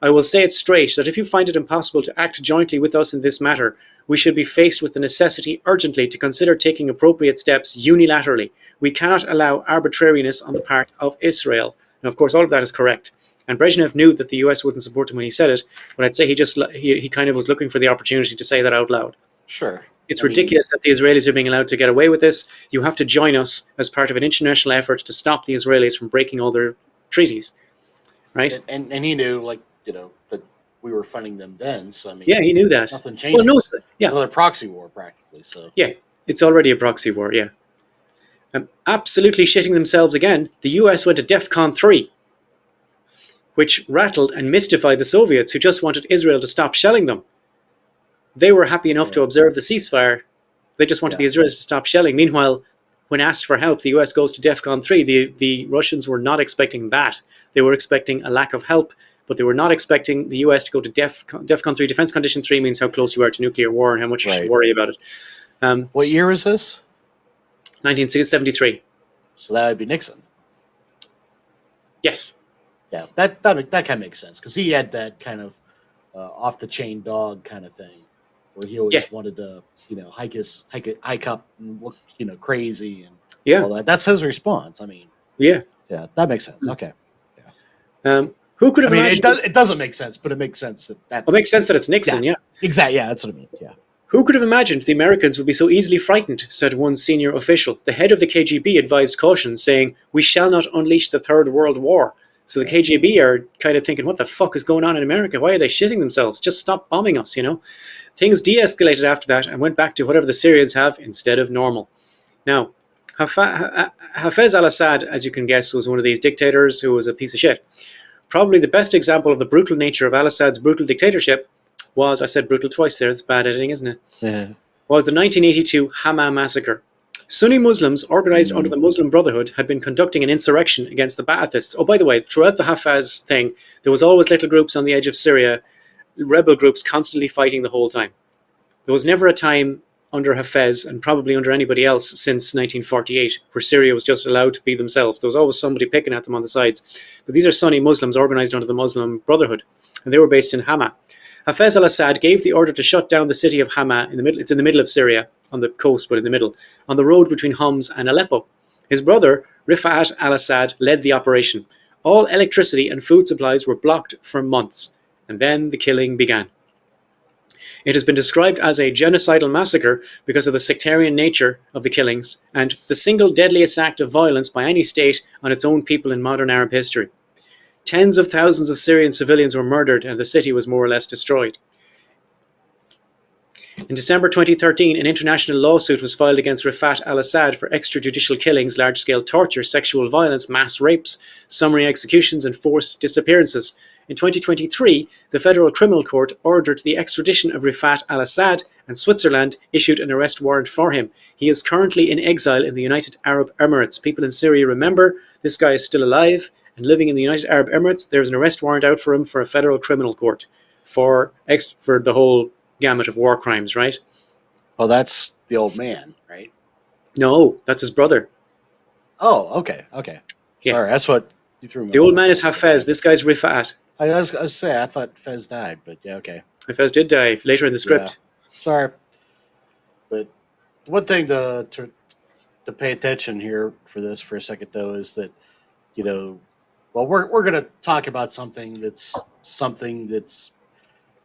I will say it straight that if you find it impossible to act jointly with us in this matter, we should be faced with the necessity urgently to consider taking appropriate steps unilaterally. We cannot allow arbitrariness on the part of Israel. Now, of course, all of that is correct. And Brezhnev knew that the US wouldn't support him when he said it, but I'd say he kind of was looking for the opportunity to say that out loud. Sure. It's ridiculous that the Israelis are being allowed to get away with this. You have to join us as part of an international effort to stop the Israelis from breaking all their treaties, right? And he knew, that we were funding them then. So, I mean, yeah, he knew that. Nothing changes. Well, no, It's another proxy war, practically. So yeah, it's already a proxy war, yeah. Absolutely shitting themselves again, the US went to DEFCON 3, which rattled and mystified the Soviets who just wanted Israel to stop shelling them. They were happy enough to observe the ceasefire. They just wanted the Israelis to stop shelling. Meanwhile, when asked for help, the US goes to DEFCON 3. The Russians were not expecting that. They were expecting a lack of help, but they were not expecting the US to go to DEFCON 3. Defense Condition 3 means how close you are to nuclear war and how much you should worry about it. What year was this? 1973. So that would be Nixon. Yes. Yeah, that kind of makes sense because he had that kind of off the chain dog kind of thing, where he always wanted to, hike up and look, crazy and all that. That's his response. I mean, yeah, that makes sense. Okay. Yeah. Who could have? It doesn't make sense, but it makes sense that it makes sense that it's Nixon. Yeah. Exactly. Yeah, that's what I mean. Yeah. Who could have imagined the Americans would be so easily frightened, said one senior official. The head of the KGB advised caution, saying, "We shall not unleash the Third World War." So the KGB are kind of thinking, what the fuck is going on in America? Why are they shitting themselves? Just stop bombing us, Things de-escalated after that and went back to whatever the Syrians have instead of normal. Now, Hafez al-Assad, as you can guess, was one of these dictators who was a piece of shit. Probably the best example of the brutal nature of al-Assad's brutal dictatorship was, I said brutal twice there, it's bad editing, isn't it? Yeah. Was the 1982 Hama massacre. Sunni Muslims, organized under the Muslim Brotherhood, had been conducting an insurrection against the Ba'athists. Oh, by the way, throughout the Hafez thing, there was always little groups on the edge of Syria, rebel groups constantly fighting the whole time. There was never a time under Hafez, and probably under anybody else since 1948, where Syria was just allowed to be themselves. There was always somebody picking at them on the sides. But these are Sunni Muslims organized under the Muslim Brotherhood, and they were based in Hama. Hafez al-Assad gave the order to shut down the city of Hama in the middle. It's in the middle of Syria, on the coast, but in the middle, on the road between Homs and Aleppo. His brother, Rifat al-Assad, led the operation. All electricity and food supplies were blocked for months, and then the killing began. It has been described as a genocidal massacre because of the sectarian nature of the killings and the single deadliest act of violence by any state on its own people in modern Arab history. Tens of thousands of Syrian civilians were murdered and the city was more or less destroyed. In December 2013, an international lawsuit was filed against Rifat al-Assad for extrajudicial killings, large-scale torture, sexual violence, mass rapes, summary executions, and forced disappearances. In 2023, the Federal Criminal Court ordered the extradition of Rifat al-Assad, and Switzerland issued an arrest warrant for him. He is currently in exile in the United Arab Emirates. People in Syria remember this guy is still alive and living in the United Arab Emirates. There's an arrest warrant out for him for a Federal Criminal Court for the whole gamut of war crimes, right? Well, that's the old man, right? No, that's his brother. Oh, okay. Yeah. Sorry, that's what you threw me. The old man is Hafez. This guy's Rifat. I was say I thought Fez died, but yeah, okay. Hafez did die later in the script. Yeah. Sorry, but one thing to pay attention here for this for a second though is that we're going to talk about something that's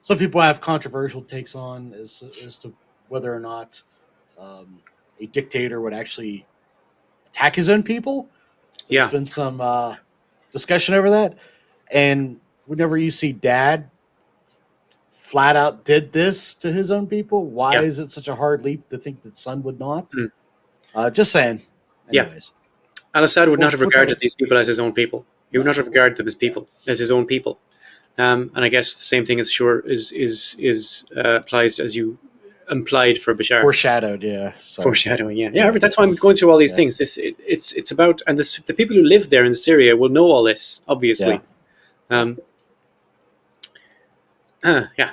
some people have controversial takes on as to whether or not a dictator would actually attack his own people. There's been some discussion over that. And whenever you see Dad flat out did this to his own people, why is it such a hard leap to think that son would not? Just saying. Anyways. Al-Assad would not have regarded these people as his own people. He would not have regarded them as his own people. And I guess the same thing is applies as you implied for Bashar. Foreshadowed, yeah. Sorry. Foreshadowing, yeah. That's why I'm going through all these things. It's about, and the people who live there in Syria will know all this, obviously.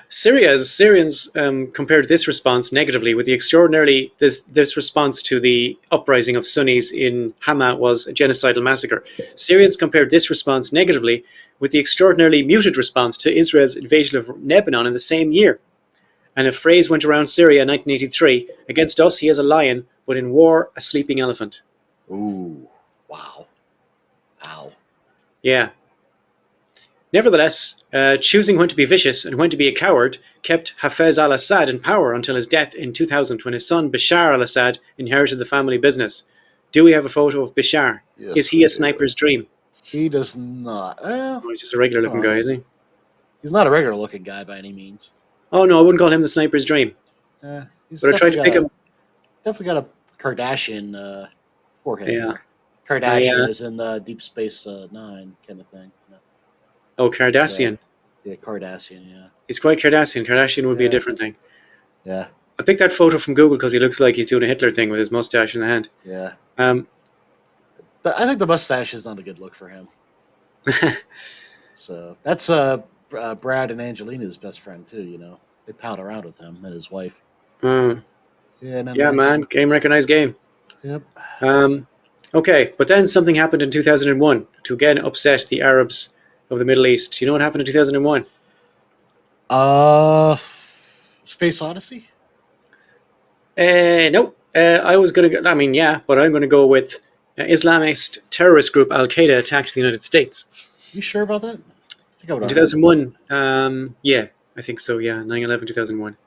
Syrians compared this response negatively with the extraordinarily this response to the uprising of Sunnis in Hama was a genocidal massacre. Syrians compared this response negatively with the extraordinarily muted response to Israel's invasion of Lebanon in the same year. And a phrase went around Syria in 1983, against us he is a lion, but in war a sleeping elephant. Ooh, wow. Ow. Yeah. Nevertheless, choosing when to be vicious and when to be a coward kept Hafez al-Assad in power until his death in 2000 when his son Bashar al-Assad inherited the family business. Do we have a photo of Bashar? Yes, is he a sniper's dream? He does not. Well, he's just a regular looking guy, isn't he? He's not a regular looking guy by any means. Oh no, I wouldn't call him the sniper's dream. He's but I tried to pick him. Definitely got a Kardashian forehead Yeah. there. Kardashian is in the Deep Space Nine kind of thing. Yeah. Oh, So Cardassian. yeah, Kardashian. Yeah, He's quite Cardassian. Kardashian would be a yeah, different thing. yeah, I picked that photo from Google because he looks like he's doing a Hitler thing with his mustache in the hand. yeah. Um, I think the mustache is not a good look for him. So that's Brad and Angelina's best friend too. You know, they pal around with him and his wife. uh, Yeah, no, yeah, nice. man. Game recognized game. Yep. Um, okay, but then something happened in 2001 to again upset the Arabs of the Middle East. You know what happened in 2001? Uh, Space Odyssey. No. I was going to go, I mean, yeah, but I'm going to go with Islamist terrorist group Al Qaeda attacked the United States. You sure about that? I think I would In have heard. 2001, yeah, I think so, yeah, 9/11, 2001.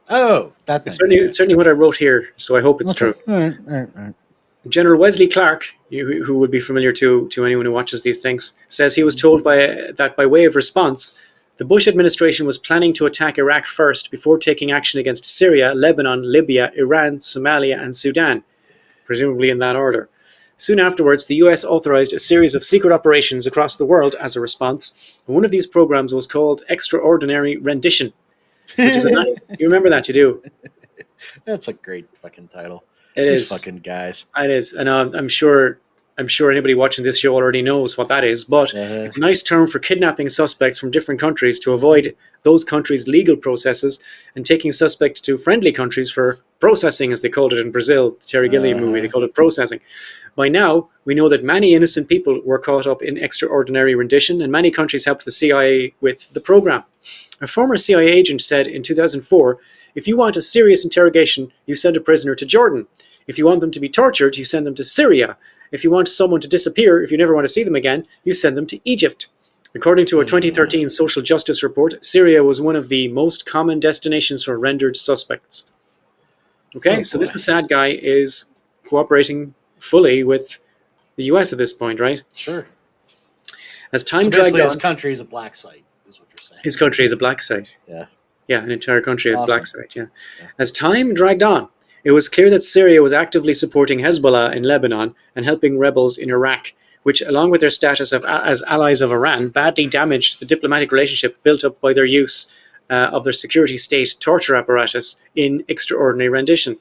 Oh, that It's thing. certainly, Okay. it's certainly what I wrote here, so I hope it's Okay. true. All right. All right. All right. General Wesley Clark, who would be familiar to anyone who watches these things, says he was told that by way of response, the Bush administration was planning to attack Iraq first before taking action against Syria, Lebanon, Libya, Iran, Somalia, and Sudan, presumably in that order. Soon afterwards, the US authorized a series of secret operations across the world as a response, and one of these programs was called Extraordinary Rendition, which is you remember that, you do. That's a great fucking title. It These is. fucking guys. It is, and I'm sure anybody watching this show already knows what that is. But it's a nice term for kidnapping suspects from different countries to avoid those countries' legal processes and taking suspects to friendly countries for processing, as they called it in Brazil. The Terry Gilliam movie, they called it processing. By now, we know that many innocent people were caught up in extraordinary rendition, and many countries helped the CIA with the program. A former CIA agent said in 2004, "If you want a serious interrogation, you send a prisoner to Jordan. If you want them to be tortured, you send them to Syria. If you want someone to disappear, if you never want to see them again, you send them to Egypt." According to a 2013 social justice report, Syria was one of the most common destinations for rendered suspects. Okay, so this sad guy is cooperating fully with the US at this point, right? Sure. As time So dragged basically, his on, country is a black site, is what you're saying. his country is a black site. Yeah. Yeah, an entire country of Awesome. black site, yeah. As time dragged on, it was clear that Syria was actively supporting Hezbollah in Lebanon and helping rebels in Iraq, which, along with their status as allies of Iran, badly damaged the diplomatic relationship built up by their use of their security state torture apparatus in extraordinary rendition.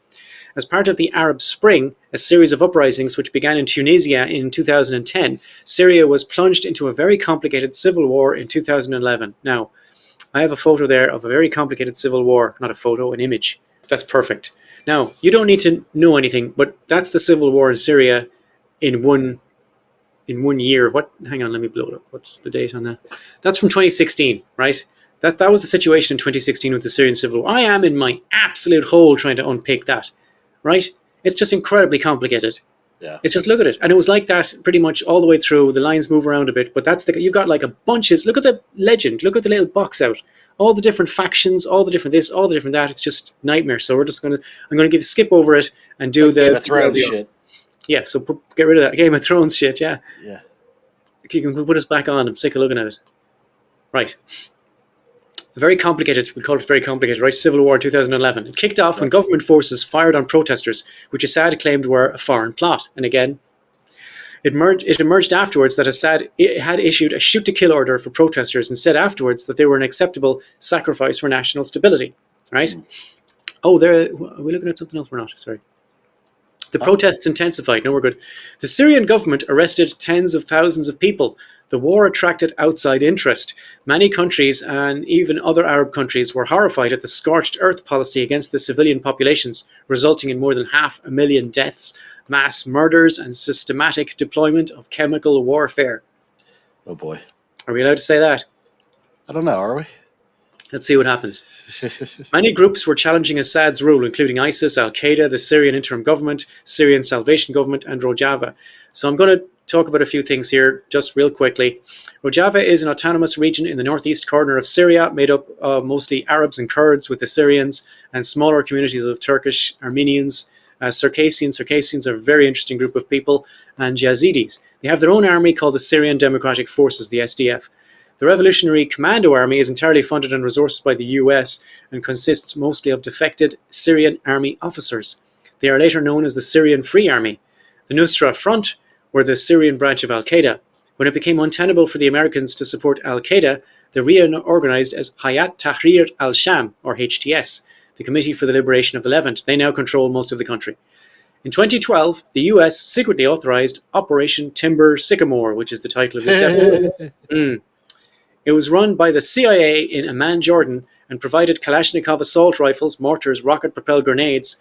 As part of the Arab Spring, a series of uprisings which began in Tunisia in 2010, Syria was plunged into a very complicated civil war in 2011. Now, I have a photo there of a very complicated civil war, not a photo, an image. That's perfect. Now, you don't need to know anything, but that's the civil war in Syria in one year. What? Hang on, let me blow it up. What's the date on that? That's from 2016, right? That was the situation in 2016 with the Syrian civil war. I am in my absolute hole trying to unpick that, right? It's just incredibly complicated. Yeah. It's just, look at it. And it was like that pretty much all the way through. The lines move around a bit, but you've got like a bunches. Look at the legend. Look at the little box out. All the different factions, all the different this, all the different that. It's just nightmare. So I'm going to skip over it and do the Game of Thrones shit. Yeah, so get rid of that Game of Thrones shit, yeah. Yeah. You can put us back on. I'm sick of looking at it. Right. Very complicated, we call it very complicated, right? Civil War 2011. It kicked off when government forces fired on protesters, which Assad claimed were a foreign plot. And again, it emerged afterwards that Assad had issued a shoot-to-kill order for protesters and said afterwards that they were an acceptable sacrifice for national stability, right? Oh, are we looking at something else? We're not, sorry. The protests intensified. No, we're good. The Syrian government arrested tens of thousands of people. The war attracted outside interest. Many countries and even other Arab countries were horrified at the scorched earth policy against the civilian populations, resulting in more than 500,000 deaths, mass murders, and systematic deployment of chemical warfare. Oh boy. Are we allowed to say that? I don't know, are we? Let's see what happens. Many groups were challenging Assad's rule, including ISIS, Al-Qaeda, the Syrian Interim Government, Syrian Salvation Government, and Rojava. So I'm going to talk about a few things here, just real quickly. Rojava is an autonomous region in the northeast corner of Syria, made up of mostly Arabs and Kurds, with Assyrians and smaller communities of Turkish, Armenians, Circassians. Circassians are a very interesting group of people, and Yazidis. They have their own army called the Syrian Democratic Forces, the SDF. The Revolutionary Commando Army is entirely funded and resourced by the US and consists mostly of defected Syrian army officers. They are later known as the Syrian Free Army. The Nusra Front were the Syrian branch of al-Qaeda. When it became untenable for the Americans to support al-Qaeda, they reorganized as Hayat Tahrir al-Sham, or HTS, the Committee for the Liberation of the Levant. They now control most of the country. In 2012, the US secretly authorized Operation Timber Sycamore, which is the title of this episode. It was run by the CIA in Amman, Jordan, and provided Kalashnikov assault rifles, mortars, rocket-propelled grenades,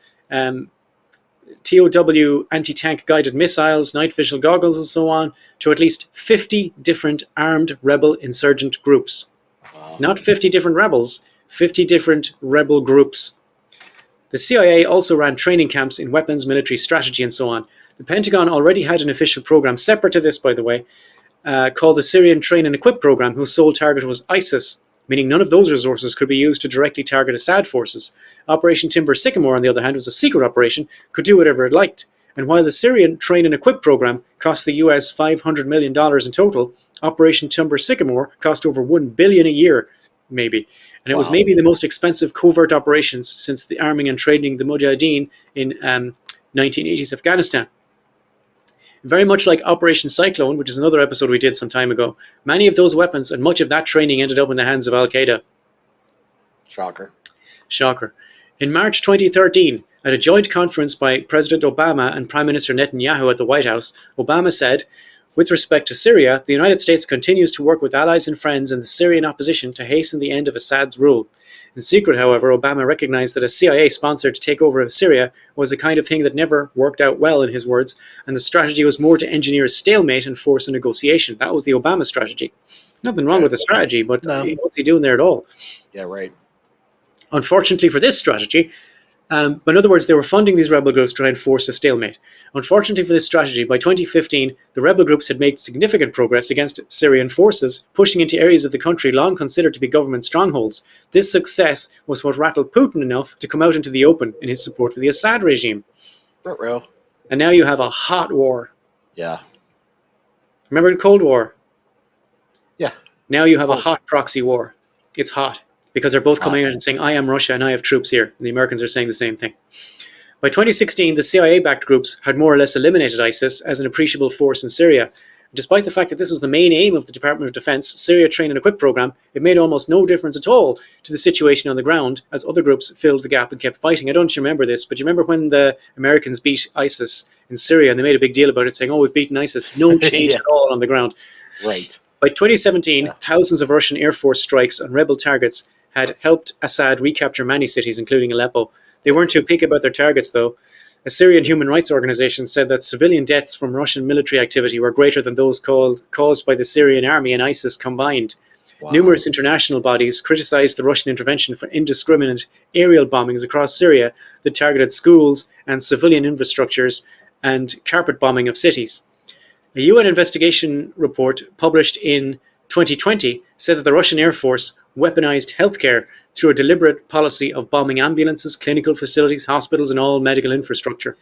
TOW anti-tank guided missiles, night vision goggles, and so on, to at least 50 different armed rebel insurgent groups. Wow. Not 50 different rebels, 50 different rebel groups. The CIA also ran training camps in weapons, military strategy, and so on. The Pentagon already had an official program, separate to this, by the way, called the Syrian Train and Equip Program, whose sole target was ISIS, meaning none of those resources could be used to directly target Assad forces. Operation Timber Sycamore, on the other hand, was a secret operation, could do whatever it liked. And while the Syrian Train and Equip Program cost the US $500 million in total, Operation Timber Sycamore cost over $1 billion a year, maybe. And it was maybe the most expensive covert operations since the arming and training the Mujahideen in 1980s Afghanistan. Very much like Operation Cyclone, which is another episode we did some time ago, many of those weapons and much of that training ended up in the hands of al-Qaeda. Shocker. In March 2013, at a joint conference by President Obama and Prime Minister Netanyahu at the White House, Obama said, "With respect to Syria, the United States continues to work with allies and friends in the Syrian opposition to hasten the end of Assad's rule." In secret, however, Obama recognized that a CIA-sponsored takeover of Syria was the kind of thing that never worked out well, in his words, and the strategy was more to engineer a stalemate and force a negotiation. That was the Obama strategy. Nothing wrong with the strategy, but what's he doing there at all? Yeah, right. Unfortunately for this strategy, but in other words, they were funding these rebel groups to try and force a stalemate. Unfortunately for this strategy, by 2015, the rebel groups had made significant progress against Syrian forces, pushing into areas of the country long considered to be government strongholds. This success was what rattled Putin enough to come out into the open in his support for the Assad regime. Ruh-roh. And now you have a hot war. Yeah. Remember the Cold War? Yeah. Now you have a hot proxy war. It's hot because they're both coming out and saying, "I am Russia and I have troops here." And the Americans are saying the same thing. By 2016, the CIA-backed groups had more or less eliminated ISIS as an appreciable force in Syria. Despite the fact that this was the main aim of the Department of Defense Syria Train and Equip program, it made almost no difference at all to the situation on the ground as other groups filled the gap and kept fighting. I don't know if you remember this, but you remember when the Americans beat ISIS in Syria and they made a big deal about it, saying, "Oh, we've beaten ISIS." No change at all on the ground. Right. By 2017, thousands of Russian Air Force strikes on rebel targets had helped Assad recapture many cities, including Aleppo. They weren't too picky about their targets, though. A Syrian human rights organization said that civilian deaths from Russian military activity were greater than those caused by the Syrian army and ISIS combined. Wow. Numerous international bodies criticized the Russian intervention for indiscriminate aerial bombings across Syria that targeted schools and civilian infrastructures and carpet bombing of cities. A UN investigation report published in 2020 said that the Russian Air Force weaponized healthcare through a deliberate policy of bombing ambulances, clinical facilities, hospitals, and all medical infrastructure.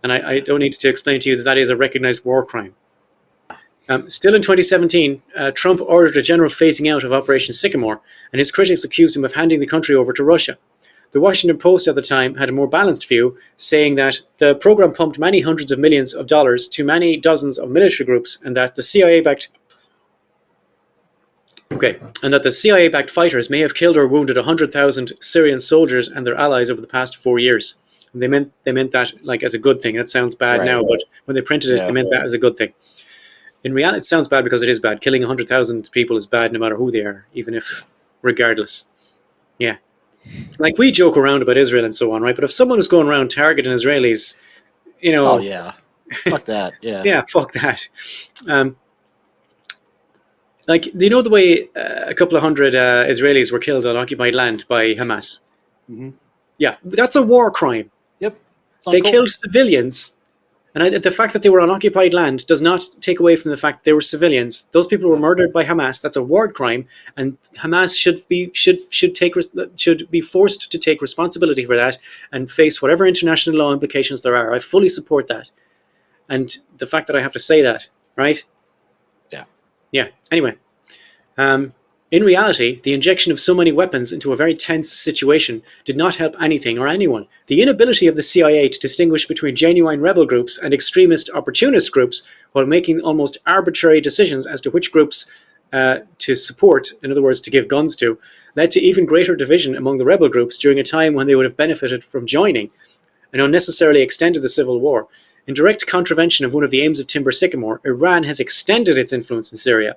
And I don't need to explain to you that that is a recognized war crime. Still in 2017, Trump ordered a general phasing out of Operation Sycamore, and his critics accused him of handing the country over to Russia. The Washington Post at the time had a more balanced view, saying that the program pumped many hundreds of millions of dollars to many dozens of military groups, and that the CIA-backed fighters may have killed or wounded 100,000 Syrian soldiers and their allies over the past 4 years. And they meant that like as a good thing. That sounds bad now, but when they printed it, they meant that as a good thing. In reality, it sounds bad because it is bad. Killing 100,000 people is bad no matter who they are, even if, regardless. Yeah. Like, we joke around about Israel and so on, right? But if someone was going around targeting Israelis, you know... Oh, yeah. Fuck that, yeah. Yeah, fuck that. Like, do you know the way a couple of hundred Israelis were killed on occupied land by Hamas? Mm-hmm. Yeah, that's a war crime. Yep. They killed civilians. And the fact that they were on occupied land does not take away from the fact that they were civilians. Those people were murdered by Hamas. That's a war crime, and Hamas should be forced to take responsibility for that and face whatever international law implications there are. I fully support that, and the fact that I have to say that, right? Yeah. Yeah. Anyway, in In reality, the injection of so many weapons into a very tense situation did not help anything or anyone. The inability of the CIA to distinguish between genuine rebel groups and extremist opportunist groups while making almost arbitrary decisions as to which groups to support, in other words, to give guns to, led to even greater division among the rebel groups during a time when they would have benefited from joining, and unnecessarily extended the civil war. In direct contravention of one of the aims of Timber Sycamore, Iran has extended its influence in Syria.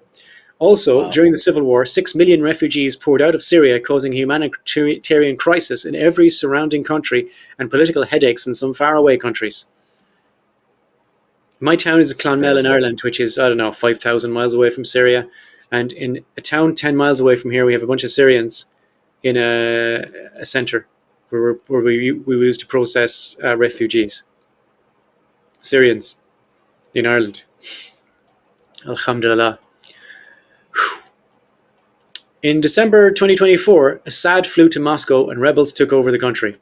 Also, during the civil war, 6 million refugees poured out of Syria, causing a humanitarian crisis in every surrounding country and political headaches in some faraway countries. My town is Clonmel in Ireland, which is, 5,000 miles away from Syria. And in a town 10 miles away from here, we have a bunch of Syrians in a centre where we used to process refugees. Syrians in Ireland. Alhamdulillah. In December 2024, Assad flew to Moscow and rebels took over the country.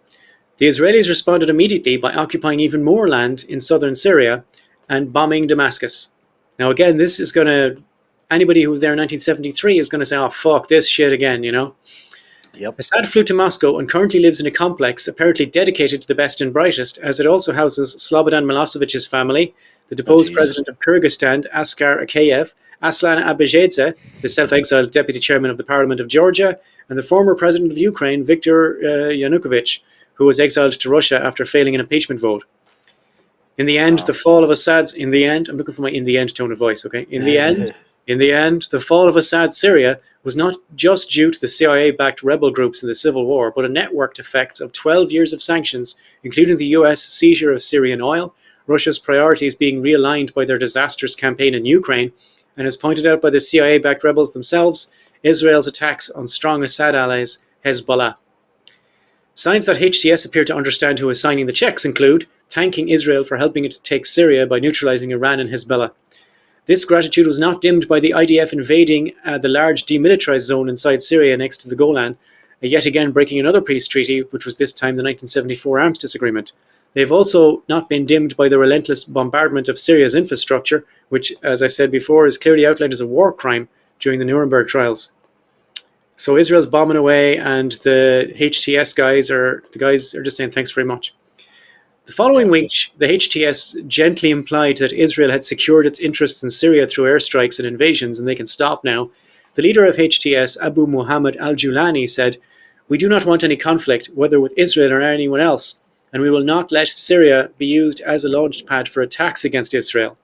The Israelis responded immediately by occupying even more land in southern Syria and bombing Damascus. Now again, this is going to, anybody who was there in 1973 is going to say, oh, fuck this shit again, you know? Yep. Assad flew to Moscow and currently lives in a complex apparently dedicated to the best and brightest, as it also houses Slobodan Milosevic's family, the deposed president of Kyrgyzstan, Askar Akayev, Aslan Abashidze, the self-exiled deputy chairman of the Parliament of Georgia, and the former president of Ukraine, Viktor Yanukovych, who was exiled to Russia after failing an impeachment vote. In the end, the fall of Assad's, I'm looking for my in the end tone of voice, okay? In the end, the fall of Assad's Syria was not just due to the CIA-backed rebel groups in the civil war, but a networked effects of 12 years of sanctions, including the US seizure of Syrian oil, Russia's priorities being realigned by their disastrous campaign in Ukraine, and as pointed out by the CIA-backed rebels themselves, Israel's attacks on strong Assad allies, Hezbollah. Signs that HTS appear to understand who is signing the checks include thanking Israel for helping it to take Syria by neutralizing Iran and Hezbollah. This gratitude was not dimmed by the IDF invading the large demilitarized zone inside Syria next to the Golan, yet again breaking another peace treaty, which was this time the 1974 armistice agreement. They have also not been dimmed by the relentless bombardment of Syria's infrastructure, which, as I said before, is clearly outlined as a war crime during the Nuremberg trials. So Israel's bombing away, and the HTS guys are just saying thanks very much. The following week, the HTS gently implied that Israel had secured its interests in Syria through airstrikes and invasions, and they can stop now. The leader of HTS, Abu Muhammad al-Julani, said, "We do not want any conflict, whether with Israel or anyone else, and we will not let Syria be used as a launch pad for attacks against Israel."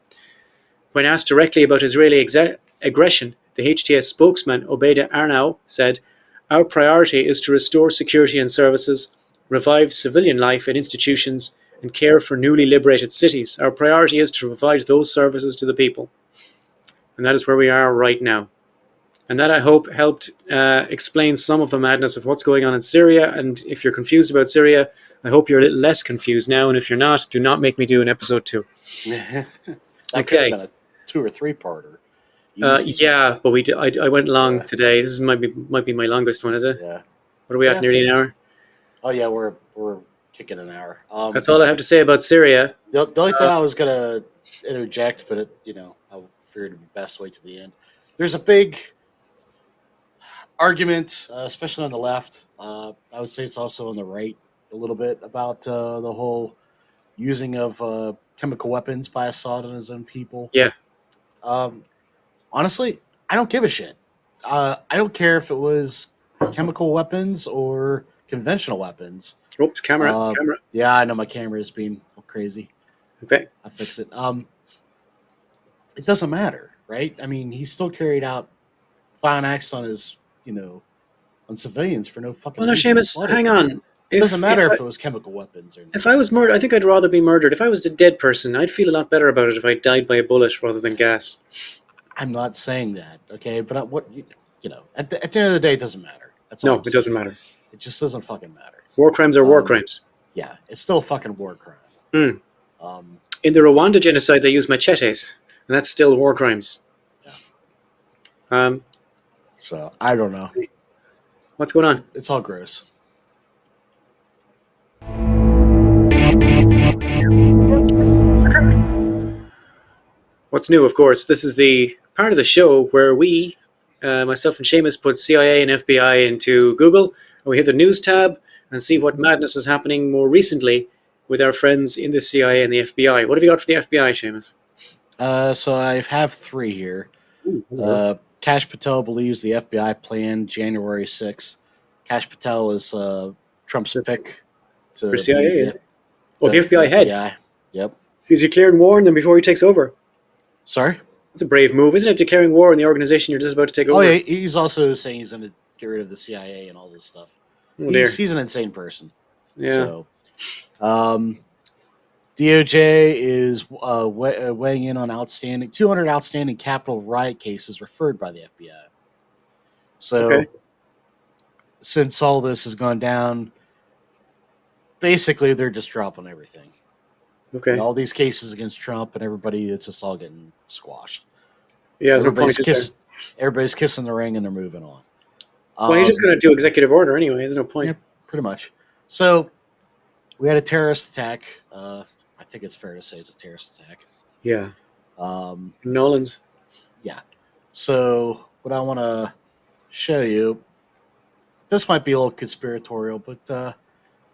When asked directly about Israeli aggression, the HTS spokesman, Obeida Arnau, said, "Our priority is to restore security and services, revive civilian life in institutions, and care for newly liberated cities. Our priority is to provide those services to the people." And that is where we are right now. And that, I hope, helped explain some of the madness of what's going on in Syria. And if you're confused about Syria, I hope you're a little less confused now. And if you're not, do not make me do an episode 2. That could have been a 2 or 3-parter. Yeah, but I went long today. This might be my longest one, is it? Yeah. What are we at? Nearly an hour? Oh yeah, we're kicking an hour. That's all I have to say about Syria. The only thing I was gonna interject, but I figured it'd be best to wait to the end. There's a big argument, especially on the left. I would say it's also on the right a little bit about the whole using of chemical weapons by Assad and his own people. Yeah. Honestly, I don't give a shit. I don't care if it was chemical weapons or conventional weapons. Oops, camera. Yeah, I know my camera is being crazy. Okay. I'll fix it. It doesn't matter, right? I mean, he still carried out violent acts on his, on civilians for no fucking reason. Well, no, Seamus, hang on. It doesn't matter if it was chemical weapons or not. If I was murdered, I think I'd rather be murdered. If I was a dead person, I'd feel a lot better about it if I died by a bullet rather than gas. I'm not saying that, okay? But at the end of the day, it doesn't matter. That's all. No, it doesn't matter. It just doesn't fucking matter. War crimes are war crimes. Yeah, it's still a fucking war crime. In the Rwanda genocide, they used machetes, and that's still war crimes. Yeah. So I don't know. What's going on? It's all gross. What's new, of course, this is the part of the show where we myself and Seamus put CIA and FBI into Google, and we hit the news tab and see what madness is happening more recently with our friends in the CIA and the FBI. What have you got for the FBI, Seamus? So I have three here. Kash Patel believes the FBI planned January 6th. Kash Patel is Trump's pick to For be CIA? the FBI head. FBI. Yep. He's declaring war on them before he takes over. Sorry? That's a brave move, isn't it? Declaring war on the organization you're just about to take over. Oh, yeah. He's also saying he's going to get rid of the CIA and all this stuff. Oh, he's an insane person. Yeah. So, DOJ is weighing in on 200 outstanding Capitol riot cases referred by the FBI. So, since all this has gone down, basically they're just dropping everything. Okay. And all these cases against Trump and everybody, it's just all getting squashed. Yeah, everybody's kissing the ring and they're moving on. Well, he's just going to do executive order anyway. There's no point. Yeah, pretty much. So, we had a terrorist attack. I think it's fair to say it's a terrorist attack. Yeah. Nolan's. Yeah. So what I want to show you, this might be a little conspiratorial, but I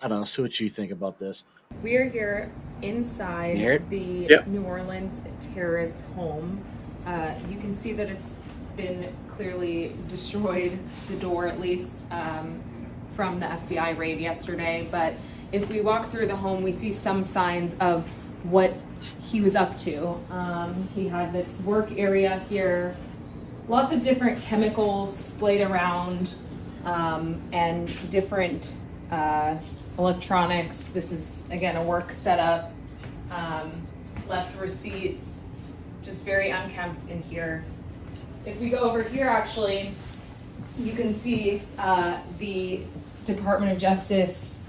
don't know. See what you think about this. We are here inside the New Orleans terrorist home. You can see that it's been clearly destroyed, the door at least, from the FBI raid yesterday. But if we walk through the home, we see some signs of what he was up to. He had this work area here, lots of different chemicals splayed around, and different electronics. This is, again, a work setup. Left receipts, just very unkempt in here. If we go over here, actually, you can see the Department of Justice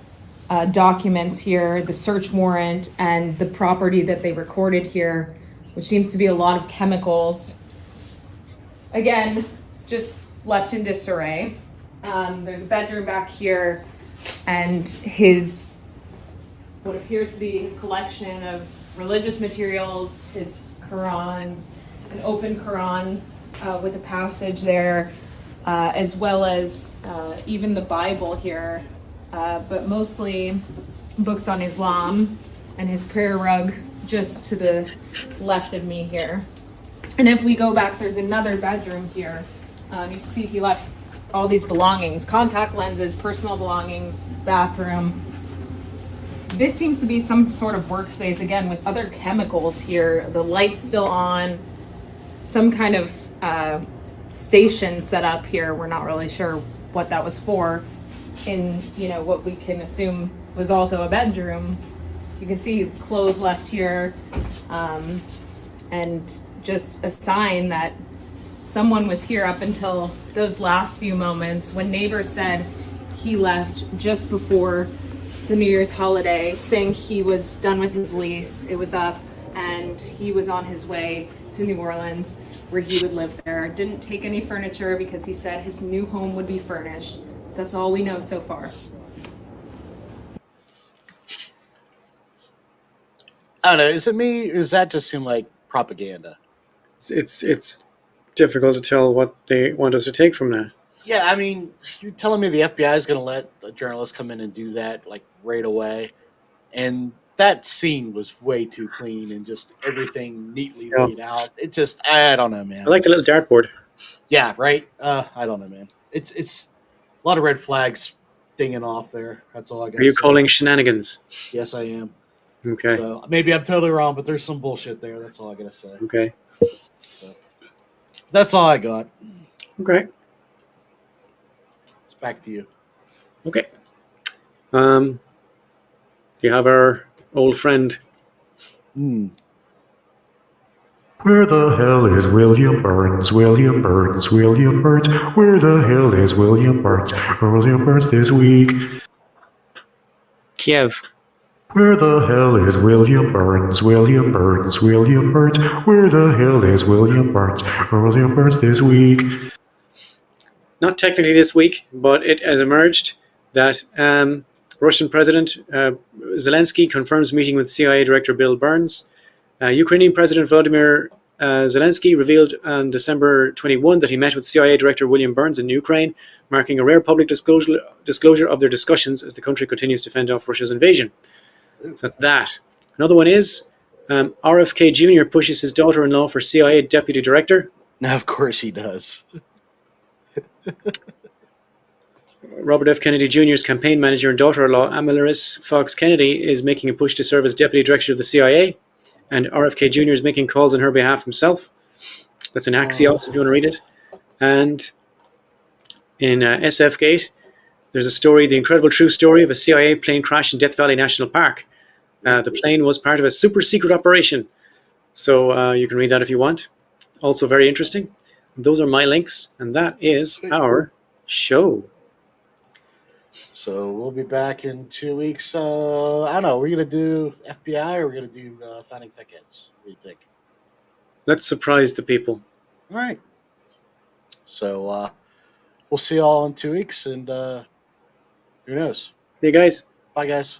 documents here, the search warrant, and the property that they recorded here, which seems to be a lot of chemicals. Again, just left in disarray. There's a bedroom back here, and what appears to be his collection of religious materials, his Qurans, an open Quran with a passage there, as well as even the Bible here, but mostly books on Islam, and his prayer rug just to the left of me here. And if we go back, there's another bedroom here. You can see he left all these belongings, contact lenses, personal belongings, his bathroom. This seems to be some sort of workspace, again, with other chemicals here. The light's still on, some kind of station set up here. We're not really sure what that was for. In, what we can assume was also a bedroom. You can see clothes left here, and just a sign that someone was here up until those last few moments when neighbors said he left just before the New Year's holiday, saying he was done with his lease, it was up, and he was on his way to New Orleans where he would live there. Didn't take any furniture because he said his new home would be furnished. That's all we know so far. I don't know. Is it me, or does that just seem like propaganda? It's difficult to tell what they want us to take from that. Yeah, I mean, you're telling me the FBI is going to let a journalist come in and do that, like, right away? And that scene was way too clean and just everything neatly laid out. It just, I don't know, man. I like the little dartboard. Yeah, right? I don't know, man. It's a lot of red flags dinging off there. That's all I got. Are you calling shenanigans? Yes, I am. Okay. So maybe I'm totally wrong, but there's some bullshit there. That's all I gotta say. Okay. So, that's all I got. Okay. It's back to you. Okay. You have our old friend. Where the hell is William Burns? William Burns, William Burns. Where the hell is William Burns? William Burns this week. Kiev. Where the hell is William Burns? William Burns, William Burns. Where the hell is William Burns? William Burns this week. Not technically this week, but it has emerged that Russian President Zelensky confirms meeting with CIA Director Bill Burns. Ukrainian President Volodymyr Zelensky revealed on December 21 that he met with CIA Director William Burns in Ukraine, marking a rare public disclosure of their discussions as the country continues to fend off Russia's invasion. So that's that. Another one is RFK Jr. pushes his daughter-in-law for CIA Deputy Director. Now, of course he does. Robert F. Kennedy Jr.'s campaign manager and daughter-in-law, Amalarice Fox Kennedy, is making a push to serve as Deputy Director of the CIA, and RFK Jr. is making calls on her behalf himself. That's in Axios if you want to read it. And in SF Gate, there's a story, the incredible true story of a CIA plane crash in Death Valley National Park. The plane was part of a super secret operation. So you can read that if you want. Also very interesting. Those are my links, and that is our show. So we'll be back in 2 weeks. I don't know. We're going to do FBI or we're going to do Finding Thickets? What do you think? Let's surprise the people. All right. So we'll see you all in 2 weeks, and who knows? Hey, guys. Bye, guys.